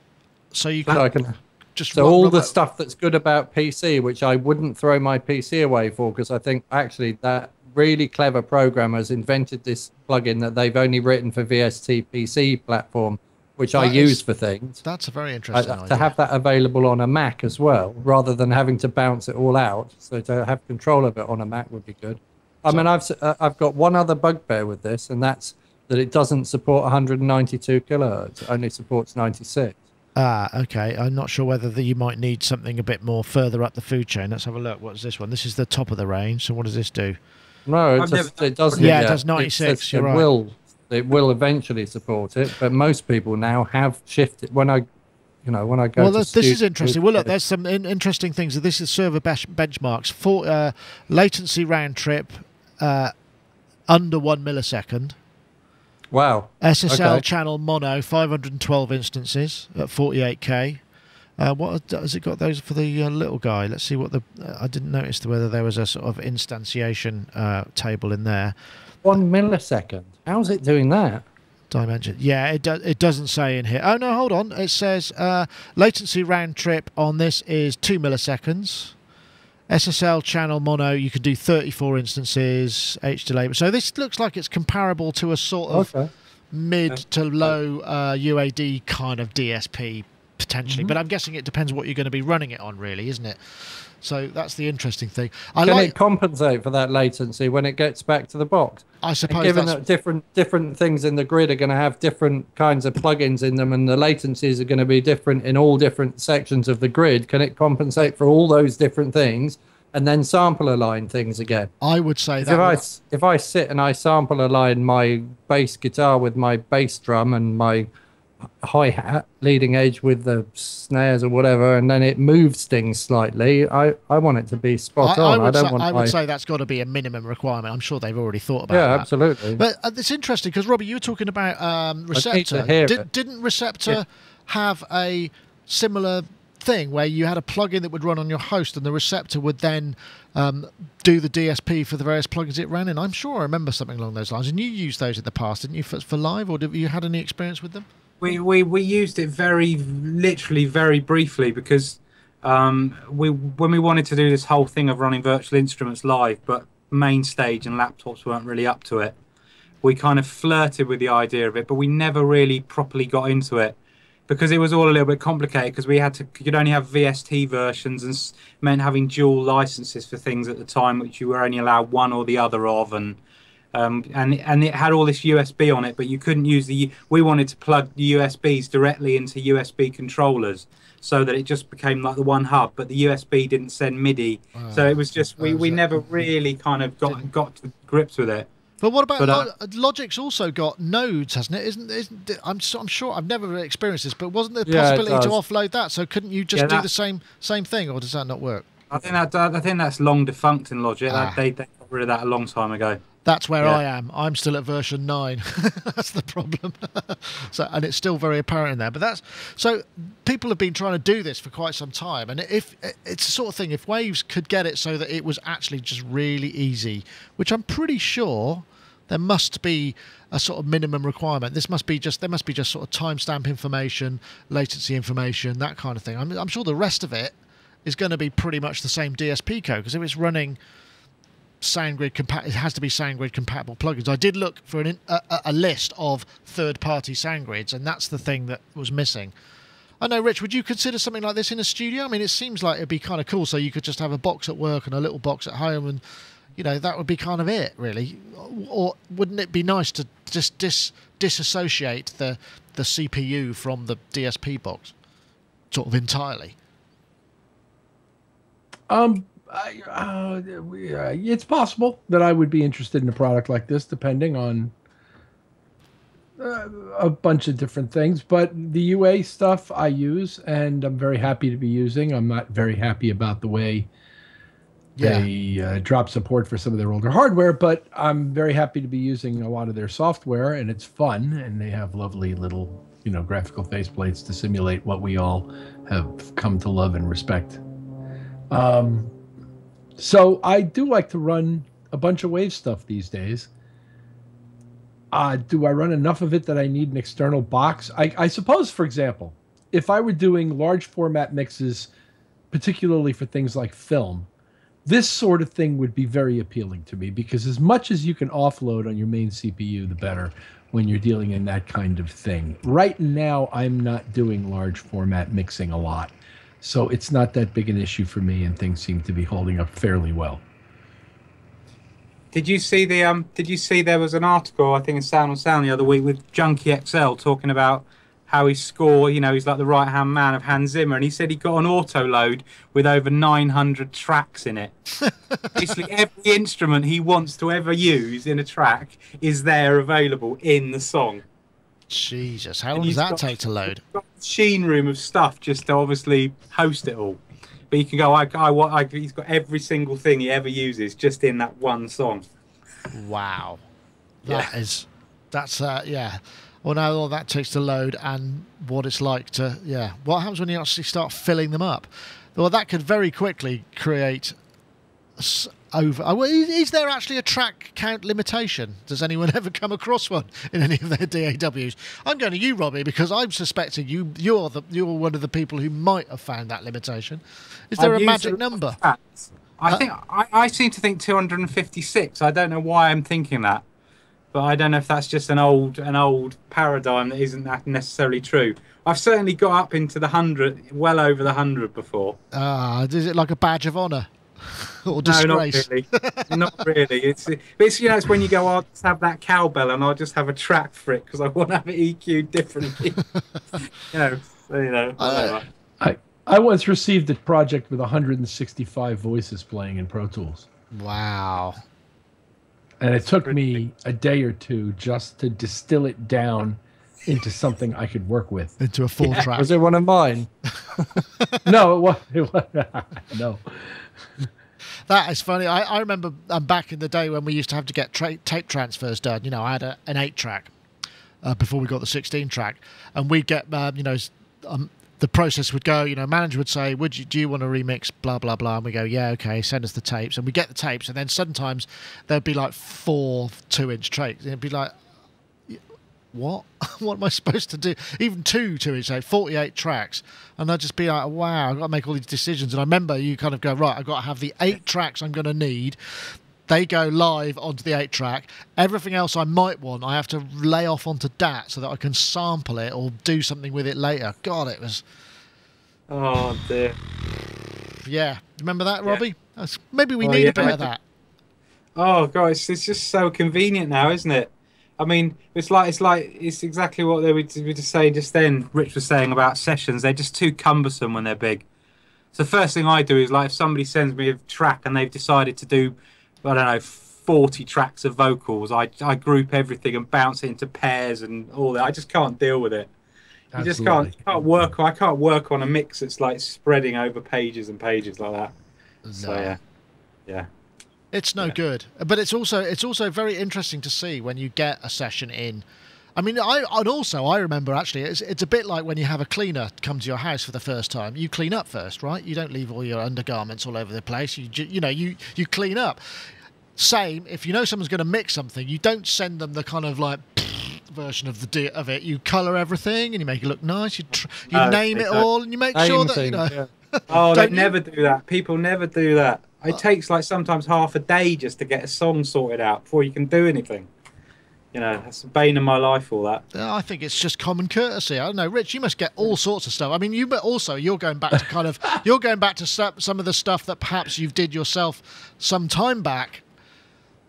So you can. So I can just all the stuff that's good about PC, which I wouldn't throw my PC away for, because I think actually that really clever programmers invented this plugin that they've only written for VST PC platform, which I use for things. That's a very interesting idea. To have that available on a Mac as well, rather than having to bounce it all out. So to have control of it on a Mac would be good. I mean, I've got one other bugbear with this, and that's that it doesn't support 192 kilohertz. It only supports 96. Okay. I'm not sure whether you might need something a bit more further up the food chain. Let's have a look. What's this one? This is the top of the range. So what does this do? No, it doesn't. Yeah, it does 96. You're right. It will eventually support it, but most people now have shifted. When I go. Well, this is interesting. Well, look, there's some interesting things. This is server benchmarks for latency round trip under 1 millisecond. Wow. SSL channel mono 512 instances at 48K. What has it got those for the little guy? Let's see what I didn't notice whether there was a sort of instantiation table in there. 1 millisecond. How's it doing that? Dimension. Yeah, it doesn't say in here. Oh no, hold on. It says latency round trip on this is 2 milliseconds. SSL channel mono, you could do 34 instances, H delay. So this looks like it's comparable to a sort of mid to low UAD kind of DSP potentially. But I'm guessing it depends what you're going to be running it on, really, isn't it? So that's the interesting thing. Can it compensate for that latency when it gets back to the box? I suppose, given that different things in the grid are going to have different kinds of plugins in them, and the latencies are going to be different in all different sections of the grid, can it compensate for all those different things and then sample align things again? I would say that if I sit and I sample align my bass guitar with my bass drum and my hi-hat leading edge with the snares or whatever, and then it moves things slightly, I want it to be spot on. I would say that's got to be a minimum requirement. I'm sure they've already thought about that. Yeah, absolutely. But it's interesting because, Robbie, you were talking about Receptor. Didn't Receptor have a similar thing where you had a plugin that would run on your host and the Receptor would then do the DSP for the various plugins it ran in? I'm sure I remember something along those lines. And you used those in the past, didn't you, for live, or have you had any experience with them? We used it literally very briefly, because when we wanted to do this whole thing of running virtual instruments live, but main stage and laptops weren't really up to it, we kind of flirted with the idea of it, but we never really properly got into it because it was all a little bit complicated, because you could only have VST versions, and meant having dual licenses for things at the time, which you were only allowed one or the other of, and it had all this USB on it, but you couldn't use we wanted to plug the USBs directly into USB controllers so that it just became like the one hub, but the USB didn't send MIDI. So it was just, we never really kind of got to grips with it. But what about Logic's also got nodes, hasn't it? Isn't I'm sure, I've never experienced this, but wasn't there a possibility to offload that? So couldn't you just do the same thing, or does that not work? I think that's long defunct in Logic. They got rid of that a long time ago. That's where I am. I'm still at version 9. That's the problem. And it's still very apparent in there. But so people have been trying to do this for quite some time. And if it's the sort of thing, if Waves could get it so that it was actually just really easy, which I'm pretty sure there must be a sort of minimum requirement. There must be just sort of timestamp information, latency information, that kind of thing. I'm sure the rest of it is going to be pretty much the same DSP code, because if it's running SoundGrid it has to be SoundGrid compatible plugins. I did look for a list of third-party SoundGrids, and that's the thing that was missing. I know, Rich, would you consider something like this in a studio? I mean, it seems like it'd be kind of cool, so you could just have a box at work and a little box at home, and that would be kind of it, really. Or wouldn't it be nice to just disassociate the CPU from the DSP box, sort of entirely? It's possible that I would be interested in a product like this, depending on a bunch of different things. But the UA stuff I use, and I'm very happy to be using. I'm not very happy about the way they drop support for some of their older hardware, but I'm very happy to be using a lot of their software, and it's fun, and they have lovely little, graphical faceplates to simulate what we all have come to love and respect. So I do like to run a bunch of Wave stuff these days. Do I run enough of it that I need an external box? I suppose, for example, if I were doing large format mixes, particularly for things like film, this sort of thing would be very appealing to me, because as much as you can offload on your main CPU, the better when you're dealing in that kind of thing. Right now, I'm not doing large format mixing a lot, so it's not that big an issue for me, and things seem to be holding up fairly well. Did you see there was an article, I think in Sound on Sound the other week, with Junkie XL talking about how he scored, he's like the right-hand man of Hans Zimmer, and he said he got an auto load with over 900 tracks in it. Basically, every instrument he wants to ever use in a track is there available in the song. Jesus, how long does that take to load? He's got a machine room of stuff just to obviously host it all. But you can go, he's got every single thing he ever uses just in that one song. Wow. That's Well, now all that takes to load, and what it's like to, what happens when you actually start filling them up? Well, that could very quickly create is there actually a track count limitation? Does anyone ever come across one in any of their DAWs? I'm going to you, Robbie, because I'm suspecting you're one of the people who might have found that limitation. Is there a magic number? I seem to think 256. I don't know why I'm thinking that, but I don't know if that's just an old paradigm that isn't that necessarily true. I've certainly got up into the 100, well over the 100 before. Is it like a badge of honour or disgrace? No, not really. Not really. It's it's when you go, I'll just have that cowbell and I'll just have a track for it because I want to have it EQ'd differently. Whatever. I once received a project with 165 voices playing in Pro Tools. Wow. And it took me a day or two just to distill it down into something I could work with. Into a full track. Was it one of mine? No, it was no. That is funny. I remember back in the day when we used to have to get tape transfers done. I had an 8-track before we got the 16-track. And we'd get, the process would go, manager would say, do you want to remix blah, blah, blah? And we go, yeah, okay, send us the tapes. And we get the tapes. And then sometimes there'd be like 4 2-inch tapes. And it'd be like, what? What am I supposed to do? Even 2 2-inch tapes, 48 tracks. And I'd just be like, wow, I've got to make all these decisions. And I remember you kind of go, right, I've got to have the 8 tracks I'm going to need. They go live onto the 8-track. Everything else I might want, I have to lay off onto DAT so that I can sample it or do something with it later. God, it was... Oh, dear. Yeah. Remember that, Robbie? Maybe we need a bit of that. Oh, God, it's just so convenient now, isn't it? I mean, it's exactly what they were just saying just then. Rich was saying about sessions. They're just too cumbersome when they're big. So the first thing I do is, like, if somebody sends me a track and they've decided to do, I don't know, 40 tracks of vocals, I group everything and bounce it into pairs and all that. I just can't deal with it. You just can't work. I can't work on a mix that's like spreading over pages and pages like that. No. So yeah. It's no good. But it's also very interesting to see when you get a session in. I mean, I remember actually, it's a bit like when you have a cleaner come to your house for the first time. You clean up first, right? You don't leave all your undergarments all over the place. You clean up. Same, if you know someone's going to mix something, you don't send them the kind of like version of it. You colour everything and you make it look nice. You name it all and you make sure that Oh, they never do that. People never do that. It takes like sometimes half a day just to get a song sorted out before you can do anything. That's the bane of my life, all that. I think it's just common courtesy. I don't know, Rich, you must get all sorts of stuff. I mean, you're going back to some of the stuff that perhaps you did yourself some time back.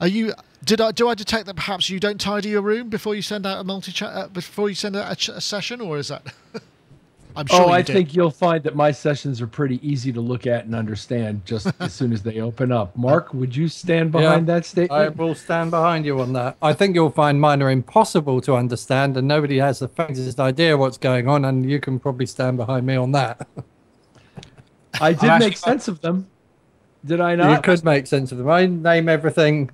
Do I detect that perhaps you don't tidy your room before you send out a session, or is that? I'm sure. I think you'll find that my sessions are pretty easy to look at and understand just as soon as they open up. Mark, would you stand behind that statement? I will stand behind you on that. I think you'll find mine are impossible to understand, and nobody has the faintest idea what's going on, and you can probably stand behind me on that. I did make sense of them. Did I not? You could make sense of them. I name everything.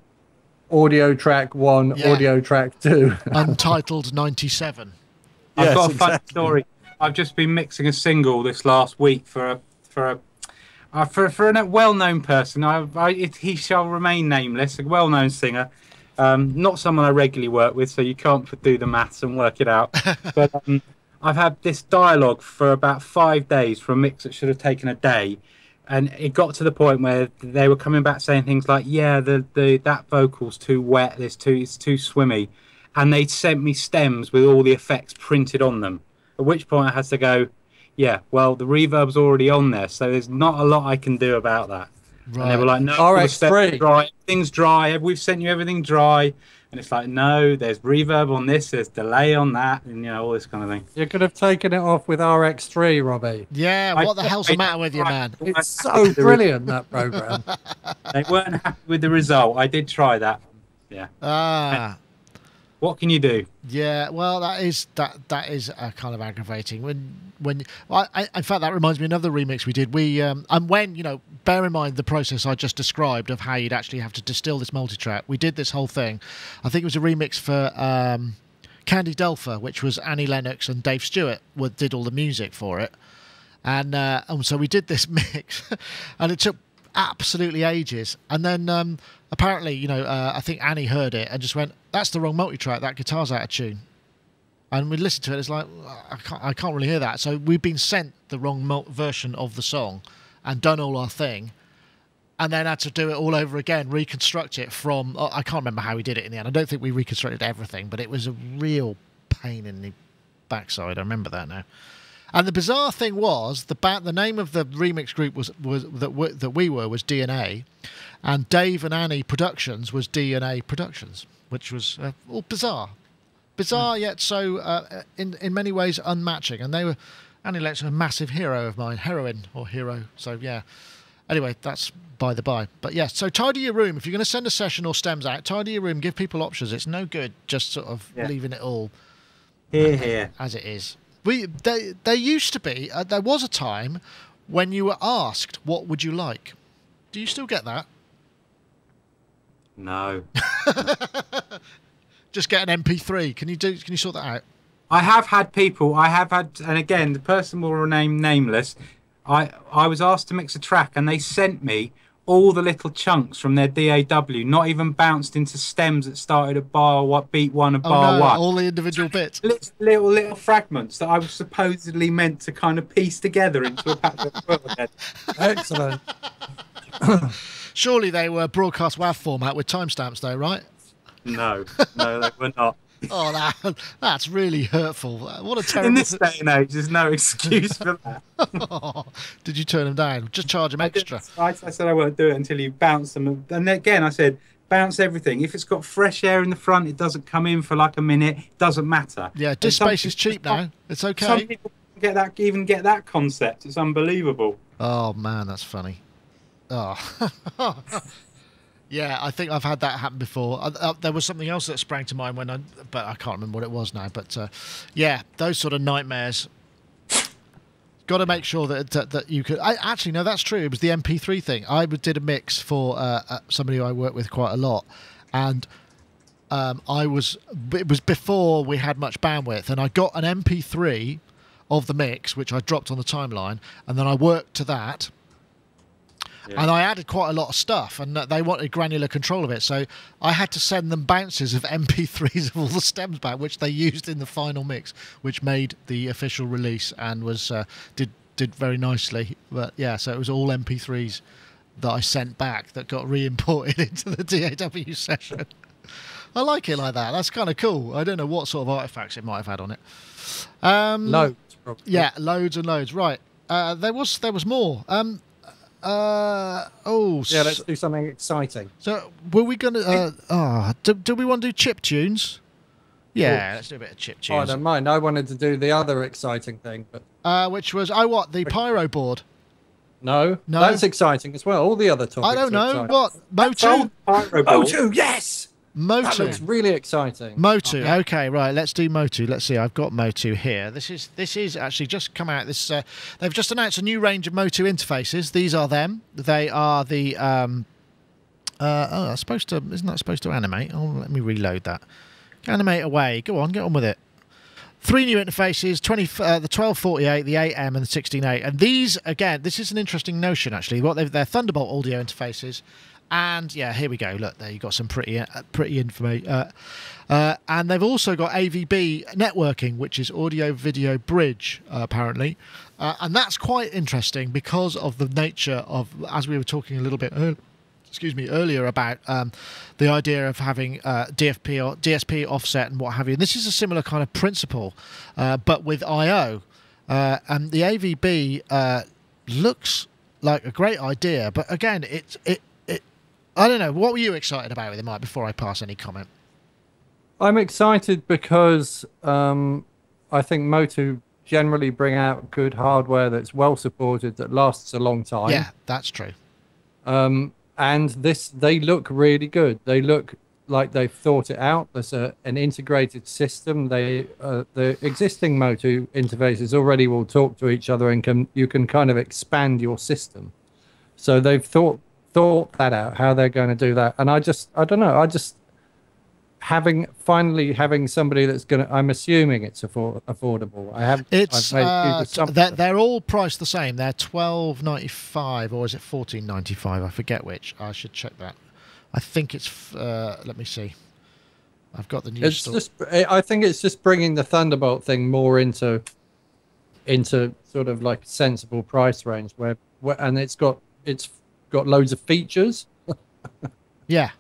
Audio track 1, audio track 2. Untitled 97. I've got a funny story. I've just been mixing a single this last week for a well-known person. He shall remain nameless. A well-known singer, not someone I regularly work with, so you can't do the maths and work it out. But I've had this dialogue for about 5 days for a mix that should have taken a day. And it got to the point where they were coming back saying things like, "Yeah, that vocal's too wet. It's too swimmy," and they'd sent me stems with all the effects printed on them. At which point I had to go, "Yeah, well, the reverb's already on there, so there's not a lot I can do about that." Right. And they were like, "No, RX3, dry. Everything's dry. We've sent you everything dry." And it's like, no, there's reverb on this, there's delay on that, and all this kind of thing. You could have taken it off with RX3, Robbie. Yeah, what the hell's the matter with you, man? It's so brilliant, that program. They weren't happy with the result. I did try that. Yeah. What can you do? Yeah, well, that is kind of aggravating. In fact, that reminds me of another remix we did. Bear in mind the process I just described of how you'd actually have to distill this multitrack. We did this whole thing. I think it was a remix for Candy Delpha, which was Annie Lennox and Dave Stewart did all the music for it. And so we did this mix, and it took absolutely ages. And then apparently, I think Annie heard it and just went, "That's the wrong multitrack. That guitar's out of tune." And we listened to it. It's like, I can't really hear that. So we've been sent the wrong version of the song and done all our thing. and then had to do it all over again, reconstruct it from. I can't remember how we did it in the end. I don't think we reconstructed everything, but it was a real pain in the backside. I remember that now. And the bizarre thing was the name of the remix group was DNA, and Dave and Annie Productions was DNA Productions, which was all bizarre, yet so in many ways unmatching. And they were Annie Lennox, a massive heroine. So yeah. Anyway, that's by the by. But yes, so tidy your room. If you're going to send a session or stems out, tidy your room. Give people options. It's no good just sort of leaving it all here as it is. There used to be. There was a time when you were asked, "What would you like?" Do you still get that? No. Just get an MP3. Can you sort that out? I have had people. And again, the person will remain nameless. I was asked to mix a track, and they sent me all the little chunks from their DAW, not even bounced into stems that started at beat 1 and bar 1. All the individual bits. Little fragments that I was supposedly meant to kind of piece together into a pattern. Excellent. Surely they were broadcast WAV format with timestamps, though, right? No, they were not. Oh, that's really hurtful. What a terrible... In this day and age, there's no excuse for that. Did you turn them down? Just charge them extra. I said I won't do it until you bounce them. And again, I said, bounce everything. If it's got fresh air in the front, it doesn't come in for like a minute. It doesn't matter. Yeah, disk space is cheap now. It's okay. Some people get that concept. It's unbelievable. Oh, man, that's funny. Oh. Yeah, I think I've had that happen before. There was something else that sprang to mind but I can't remember what it was now. But yeah, those sort of nightmares. Got to make sure that you could. Actually, no, that's true. It was the MP3 thing. I did a mix for somebody who I work with quite a lot, and it was before we had much bandwidth, and I got an MP3 of the mix, which I dropped on the timeline, and then I worked to that. Yeah. And I added quite a lot of stuff, and they wanted granular control of it. So I had to send them bounces of MP3s of all the stems back, which they used in the final mix, which made the official release and was did very nicely. But yeah, so it was all MP3s that I sent back that got re-imported into the DAW session. I like it like that. That's kind of cool. I don't know what sort of artifacts it might have had on it. Loads, probably. Yeah, loads and loads. Right. There was more. Yeah, let's do something exciting. So, were we going to... do we want to do chip tunes? Yeah, let's do a bit of chip tunes. Oh, I don't mind. I wanted to do the other exciting thing. But which was, the Pyro board? No, that's exciting as well. All the other topics I don't know. Exciting. What? MOTU? MOTU, yes! MOTU. That looks really exciting. MOTU. Okay, right. Let's do MOTU. Let's see. I've got MOTU here. This is actually just come out. They've just announced a new range of MOTU interfaces. These are them. They are the isn't that supposed to animate? Oh, let me reload that. Animate away. Go on, get on with it. 3 new interfaces, the 1248, the 8M, and the 16.8. And these, again, this is an interesting notion, actually. They're Thunderbolt audio interfaces. And yeah, here we go. Look, there you got some pretty information. And they've also got AVB networking, which is audio video bridge, apparently. And that's quite interesting because of the nature of, as we were talking a little bit earlier about the idea of having DFP or DSP offset and what have you. And this is a similar kind of principle, but with I/O. And the AVB looks like a great idea, but again, I don't know. What were you excited about with it, Mike, before I pass any comment? I'm excited because I think MOTU generally bring out good hardware that's well supported, that lasts a long time. Yeah, that's true. And they look really good. They look like they've thought it out. There's an integrated system. The existing MOTU interfaces already will talk to each other, and you can kind of expand your system. So they've thought that out, how they're going to do that. And I don't know, finally having somebody that's going to, I'm assuming it's affordable. They're all priced the same. They're $12.95 or is it $14.95? I forget which. I should check that. I think it's let me see. I've got the news. I think it's just bringing the Thunderbolt thing more into sort of like sensible price range where and it's got loads of features. Yeah.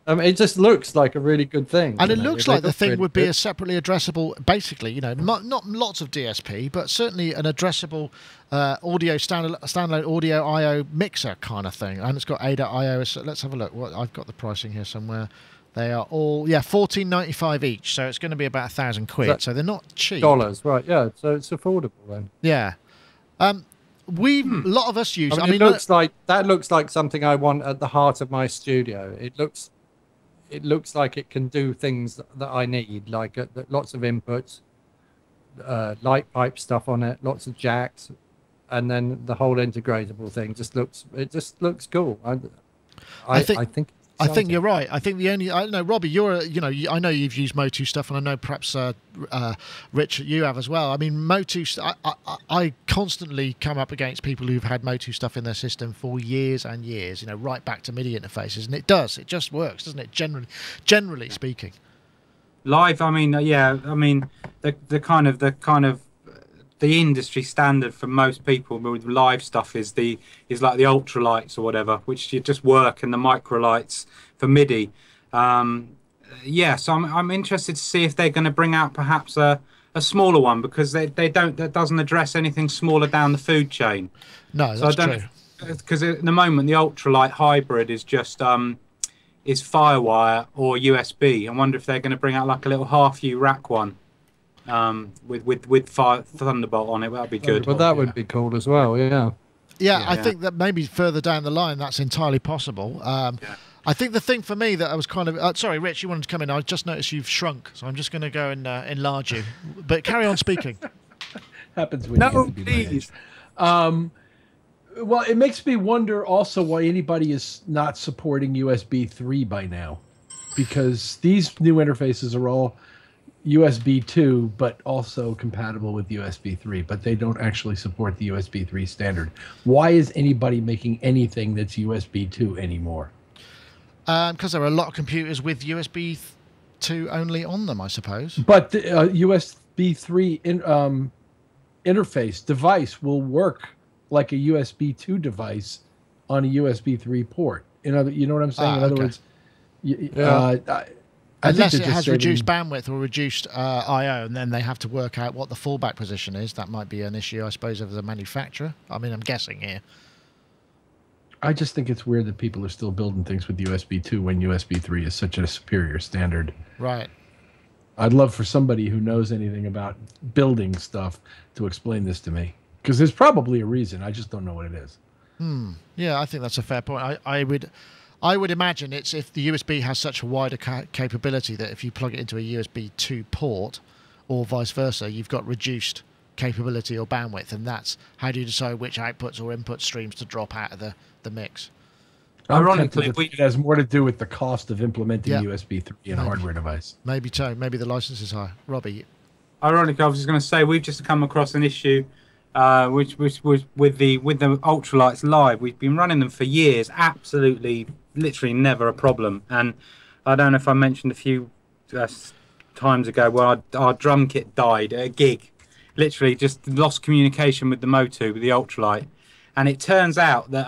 It just looks like a really good thing. And it looks like the thing would be a separately addressable, basically, you know, not lots of DSP, but certainly an addressable audio standalone audio I/O mixer kind of thing. And it's got AIRA I/O. So let's have a look. I've got the pricing here somewhere. They are all $14.95 each, so it's going to be about £1,000. So they're not cheap. Dollars, right? Yeah, so it's affordable then. Yeah. A lot of us use. I mean, that looks like something I want at the heart of my studio. It looks like it can do things that I need, like lots of inputs, light pipe stuff on it, lots of jacks, and then the whole integratable thing just looks cool. I think you're right. I think I don't know, Robbie, I know you've used MOTU stuff, and I know perhaps Rich, you have as well. I mean, MOTU. I constantly come up against people who've had MOTU stuff in their system for years and years. You know, right back to MIDI interfaces, and it just works, doesn't it? Generally speaking. Live. I mean, I mean, the kind of the industry standard for most people with live stuff is like the ultralights or whatever, which you just work, and the microlights for MIDI. So I'm interested to see if they're going to bring out perhaps a smaller one, because that doesn't address anything smaller down the food chain. No, that's true. Because at the moment the ultralight hybrid is just is FireWire or USB. I wonder if they're going to bring out like a little half-U rack one. With Thunderbolt on it. That'd be good. Well, that would be cool as well. Yeah, I think that maybe further down the line that's entirely possible. I think the thing for me that I was kind of sorry, Rich, you wanted to come in. I just noticed you've shrunk, so I'm just going to go and enlarge you. But carry on speaking. Happens when you get to be please. Well, it makes me wonder also why anybody is not supporting USB 3 by now, because these new interfaces are all USB 2, but also compatible with USB 3, but they don't actually support the USB 3 standard. Why is anybody making anything that's USB 2 anymore? Because there are a lot of computers with USB 2 only on them, I suppose. But the USB 3 interface device will work like a USB 2 device on a USB 3 port. You know what I'm saying? In other words, unless it has reduced bandwidth or reduced I/O, and then they have to work out what the fallback position is. That might be an issue, I suppose, of the manufacturer. I mean, I'm guessing here. I just think it's weird that people are still building things with USB 2 when USB 3 is such a superior standard. Right. I'd love for somebody who knows anything about building stuff to explain this to me, because there's probably a reason. I just don't know what it is. Yeah, I think that's a fair point. I would imagine it's if the USB has such a wider capability that if you plug it into a USB 2 port or vice versa, you've got reduced capability or bandwidth, and that's how do you decide which outputs or input streams to drop out of the mix. Ironically, it has more to do with the cost of implementing USB 3 in a hardware device. Maybe so. Maybe the license is high. Robbie? Ironically, I was just going to say, we've just come across an issue which was with the ultralights live. We've been running them for years, absolutely, literally never a problem. And I don't know if I mentioned a few times ago where our drum kit died at a gig. Literally just lost communication with the MOTU, with the ultralight. And it turns out that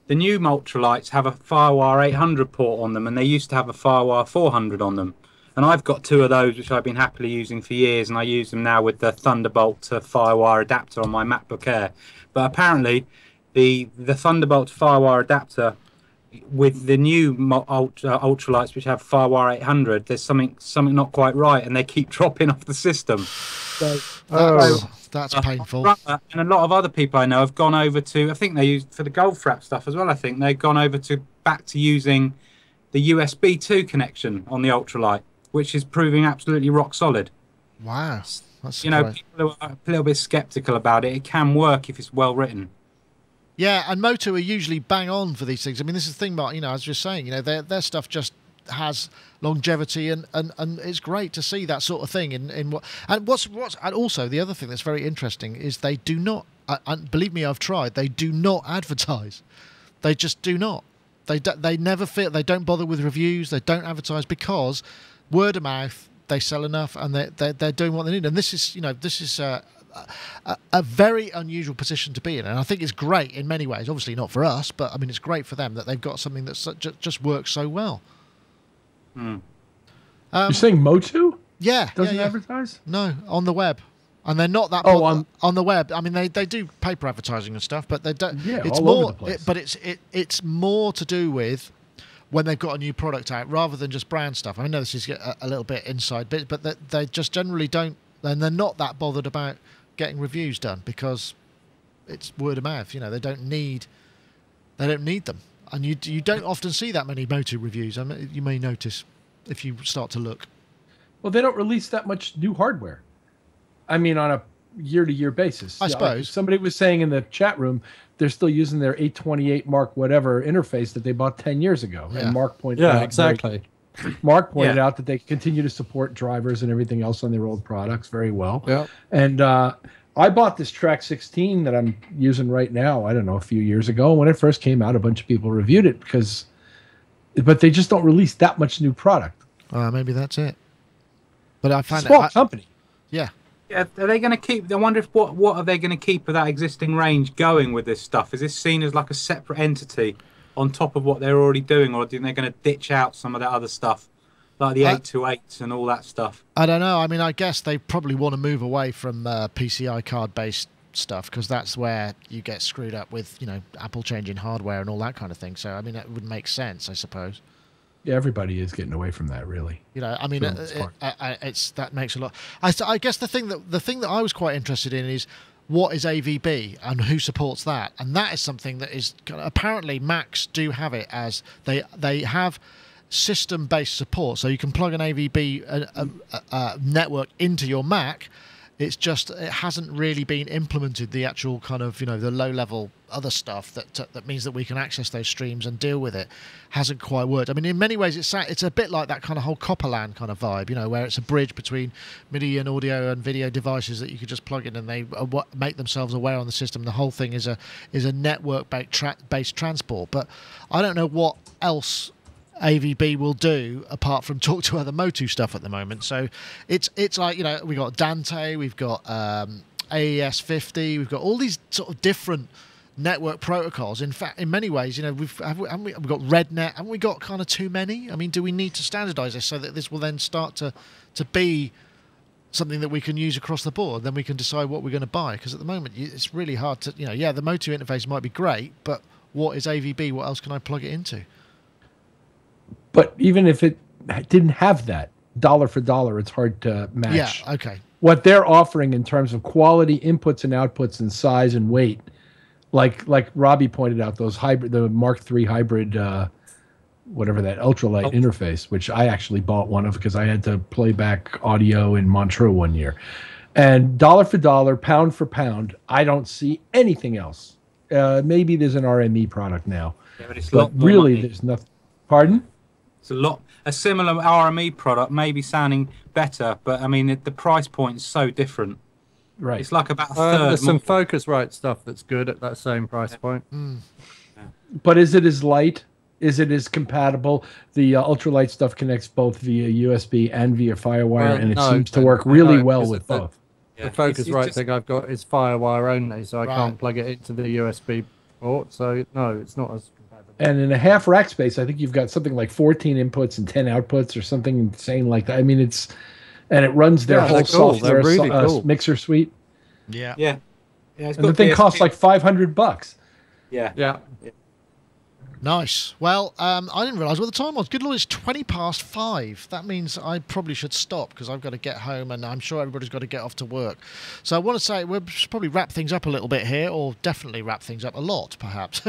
the new ultralights have a FireWire 800 port on them, and they used to have a FireWire 400 on them. And I've got two of those, which I've been happily using for years, and I use them now with the Thunderbolt to FireWire adapter on my MacBook Air. But apparently, the Thunderbolt to FireWire adapter with the new ultralights, which have FireWire 800, there's something not quite right, and they keep dropping off the system. So, that's painful. And a lot of other people I know have gone over to, I think they used for the golf wrap stuff as well. I think they've gone over to back to using the USB 2 connection on the ultralight, which is proving absolutely rock solid. Wow, that's people are a little bit skeptical about it. It can work if it's well written. Yeah, and MOTU are usually bang on for these things. I mean, this is the thing, Mark. I was just saying, their stuff just has longevity, and it's great to see that sort of thing and also the other thing that's very interesting is they do not. And believe me, I've tried. They do not advertise. They just do not. They never fit. They don't bother with reviews. They don't advertise because word of mouth. They sell enough, and they're doing what they need. And this is a very unusual position to be in, and I think it's great in many ways. Obviously not for us, but I mean it's great for them that they've got something that just works so well. You're saying MOTU? Yeah, doesn't advertise? No, on the web. And they're not that on the web. I mean, they do paper advertising and stuff, but they don't. Yeah, it's all more, over the place. But it's more to do with when they've got a new product out rather than just brand stuff. I know this is a little bit inside bit, but they just generally don't, and they're not that bothered about getting reviews done because it's word of mouth. You know, they don't need them, and you don't often see that many MOTU reviews. I mean, you may notice if you start to look. Well, they don't release that much new hardware. I mean, on a year-to-year basis. I suppose. Like somebody was saying in the chat room, they're still using their 828 Mark whatever interface that they bought 10 years ago. Yeah. And Mark pointed out. Exactly. Mark pointed out that they continue to support drivers and everything else on their old products very well. Yeah. And I bought this Track 16 that I'm using right now, I don't know, a few years ago. When it first came out, a bunch of people reviewed it but they just don't release that much new product. Maybe that's it. But I find small company. Yeah. Yeah, are they going to keep? I wonder if what are they going to keep of that existing range going with this stuff? Is this seen as like a separate entity on top of what they're already doing, or do you think they're going to ditch out some of that other stuff, like the 828s and all that stuff? I don't know. I mean, I guess they probably want to move away from PCI card-based stuff because that's where you get screwed up with, you know, Apple changing hardware and all that kind of thing. So, I mean, it would make sense, I suppose. Yeah, everybody is getting away from that, really. You know, I mean, that makes a lot. I guess the thing that I was quite interested in is what is AVB and who supports that, and that is something that is apparently Macs do have it as they have system-based support, so you can plug an AVB network into your Mac. It's just it hasn't really been implemented, the actual kind of, you know, the low-level other stuff that means that we can access those streams and deal with it hasn't quite worked. I mean, in many ways, it's a bit like that kind of whole Copperland kind of vibe, you know, where it's a bridge between MIDI and audio and video devices that you could just plug in and they make themselves aware on the system. The whole thing is a network-based transport. But I don't know what else AVB will do apart from talk to other MOTU stuff at the moment. So it's like, you know, we've got Dante, we've got AES 50, we've got all these sort of different network protocols. In fact, in many ways, you know, we've got RedNet, haven't we got kind of too many? I mean, do we need to standardize this so that this will then start to be something that we can use across the board? Then we can decide what we're going to buy, because at the moment it's really hard to, you know, yeah, the MOTU interface might be great, but what is AVB? What else can I plug it into? But even if it didn't have that, dollar for dollar, it's hard to match. Yeah, okay. What they're offering in terms of quality inputs and outputs and size and weight, like Robbie pointed out, the Mark III hybrid, whatever that ultralight interface, which I actually bought one of because I had to play back audio in Montreux one year. And dollar for dollar, pound for pound, I don't see anything else. Maybe there's an RME product now, yeah, but it's but really there's nothing. Pardon? It's a similar RME product, maybe sounding better, but I mean the price point is so different. Right. It's like about a third. There's some Focusrite stuff that's good at that same price point. Mm. Yeah. But is it as light? Is it as compatible? The ultralight stuff connects both via USB and via FireWire, and it seems to work really well with both. The Focusrite thing I've got is FireWire only, so I can't plug it into the USB port. So no, it's not as compatible. And in a half rack space, I think you've got something like 14 inputs and 10 outputs, or something insane like that. I mean, and it runs their whole software really mixer suite. Yeah. Yeah. And the thing costs like $500. Yeah. Nice. Well, I didn't realise what the time was. Good Lord, it's 5:20. That means I probably should stop because I've got to get home and I'm sure everybody's got to get off to work. So I want to say we'll probably wrap things up a little bit here, or definitely wrap things up a lot, perhaps.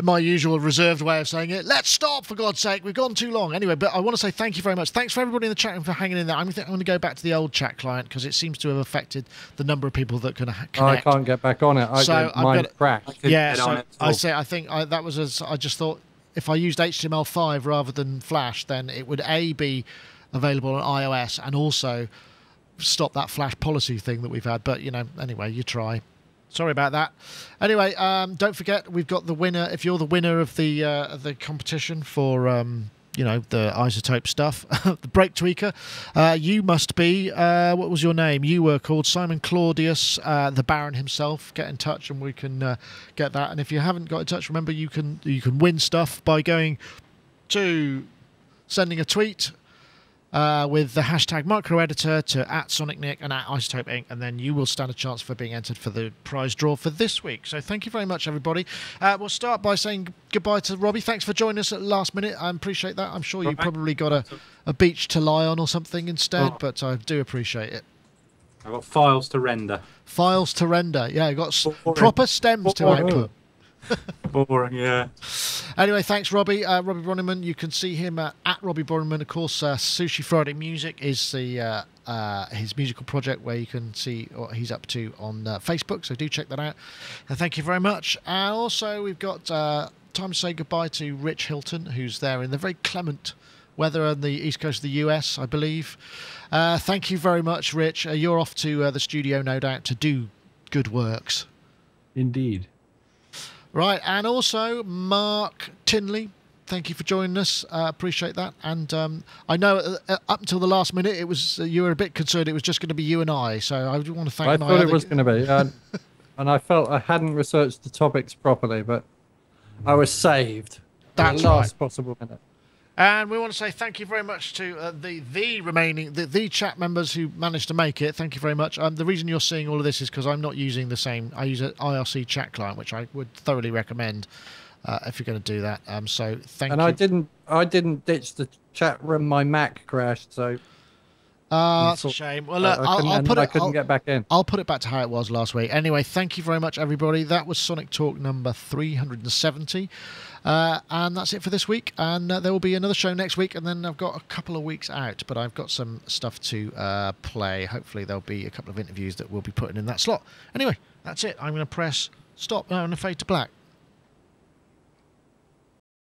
My usual reserved way of saying it. Let's stop, for God's sake. We've gone too long. Anyway, but I want to say thank you very much. Thanks for everybody in the chat room for hanging in there. I'm going to go back to the old chat client because it seems to have affected the number of people that can connect. I can't get back on it. Mine crashed. Yeah, so I think that was I just thought if I used HTML5 rather than Flash, then it would be available on iOS and also stop that Flash policy thing that we've had. But, you know, anyway, you try. Sorry about that. Anyway, don't forget, we've got the winner. If you're the winner of the competition for the isotope stuff, the brake tweaker, you must be, what was your name? You were called Simon Claudius, the Baron himself. Get in touch and we can get that. And if you haven't got in touch, remember you can win stuff by going to sending a tweet with the hashtag microeditor to @SonicNick and @Isotope Inc. and then you will stand a chance for being entered for the prize draw for this week. So thank you very much, everybody. We'll start by saying goodbye to Robbie. Thanks for joining us at the last minute. I appreciate that. I'm sure you probably got a beach to lie on or something instead, but I do appreciate it. I've got files to render. Files to render. Yeah, I've got proper stems to output. Boring, yeah. Anyway, thanks, Robbie. Robbie Bronniman, you can see him at Robbie Bronniman. Of course, Sushi Friday Music is the his musical project where you can see what he's up to on Facebook, so do check that out. And thank you very much. And also, we've got time to say goodbye to Rich Hilton, who's there in the very clement weather on the east coast of the US, I believe. Thank you very much, Rich. You're off to the studio, no doubt, to do good works. Indeed. Right, and also Mark Tinley, thank you for joining us. Appreciate that. And I know up until the last minute, it was you were a bit concerned it was just going to be you and I. So I want to thank. I thought it was going to be, and I felt I hadn't researched the topics properly, but I was saved. That's the last possible minute. And we want to say thank you very much to the remaining the chat members who managed to make it. Thank you very much. The reason you're seeing all of this is because I'm not using the same. I use an IRC chat client, which I would thoroughly recommend if you're going to do that. So thank you. And I didn't ditch the chat room. My Mac crashed, so. That's a shame. Well, look, I couldn't get back in. I'll put it back to how it was last week. Anyway, thank you very much, everybody. That was Sonic Talk number 370. And that's it for this week. And there will be another show next week. And then I've got a couple of weeks out, but I've got some stuff to play. Hopefully, there'll be a couple of interviews that we'll be putting in that slot. Anyway, that's it. I'm going to press stop. No, I'm going to fade to black.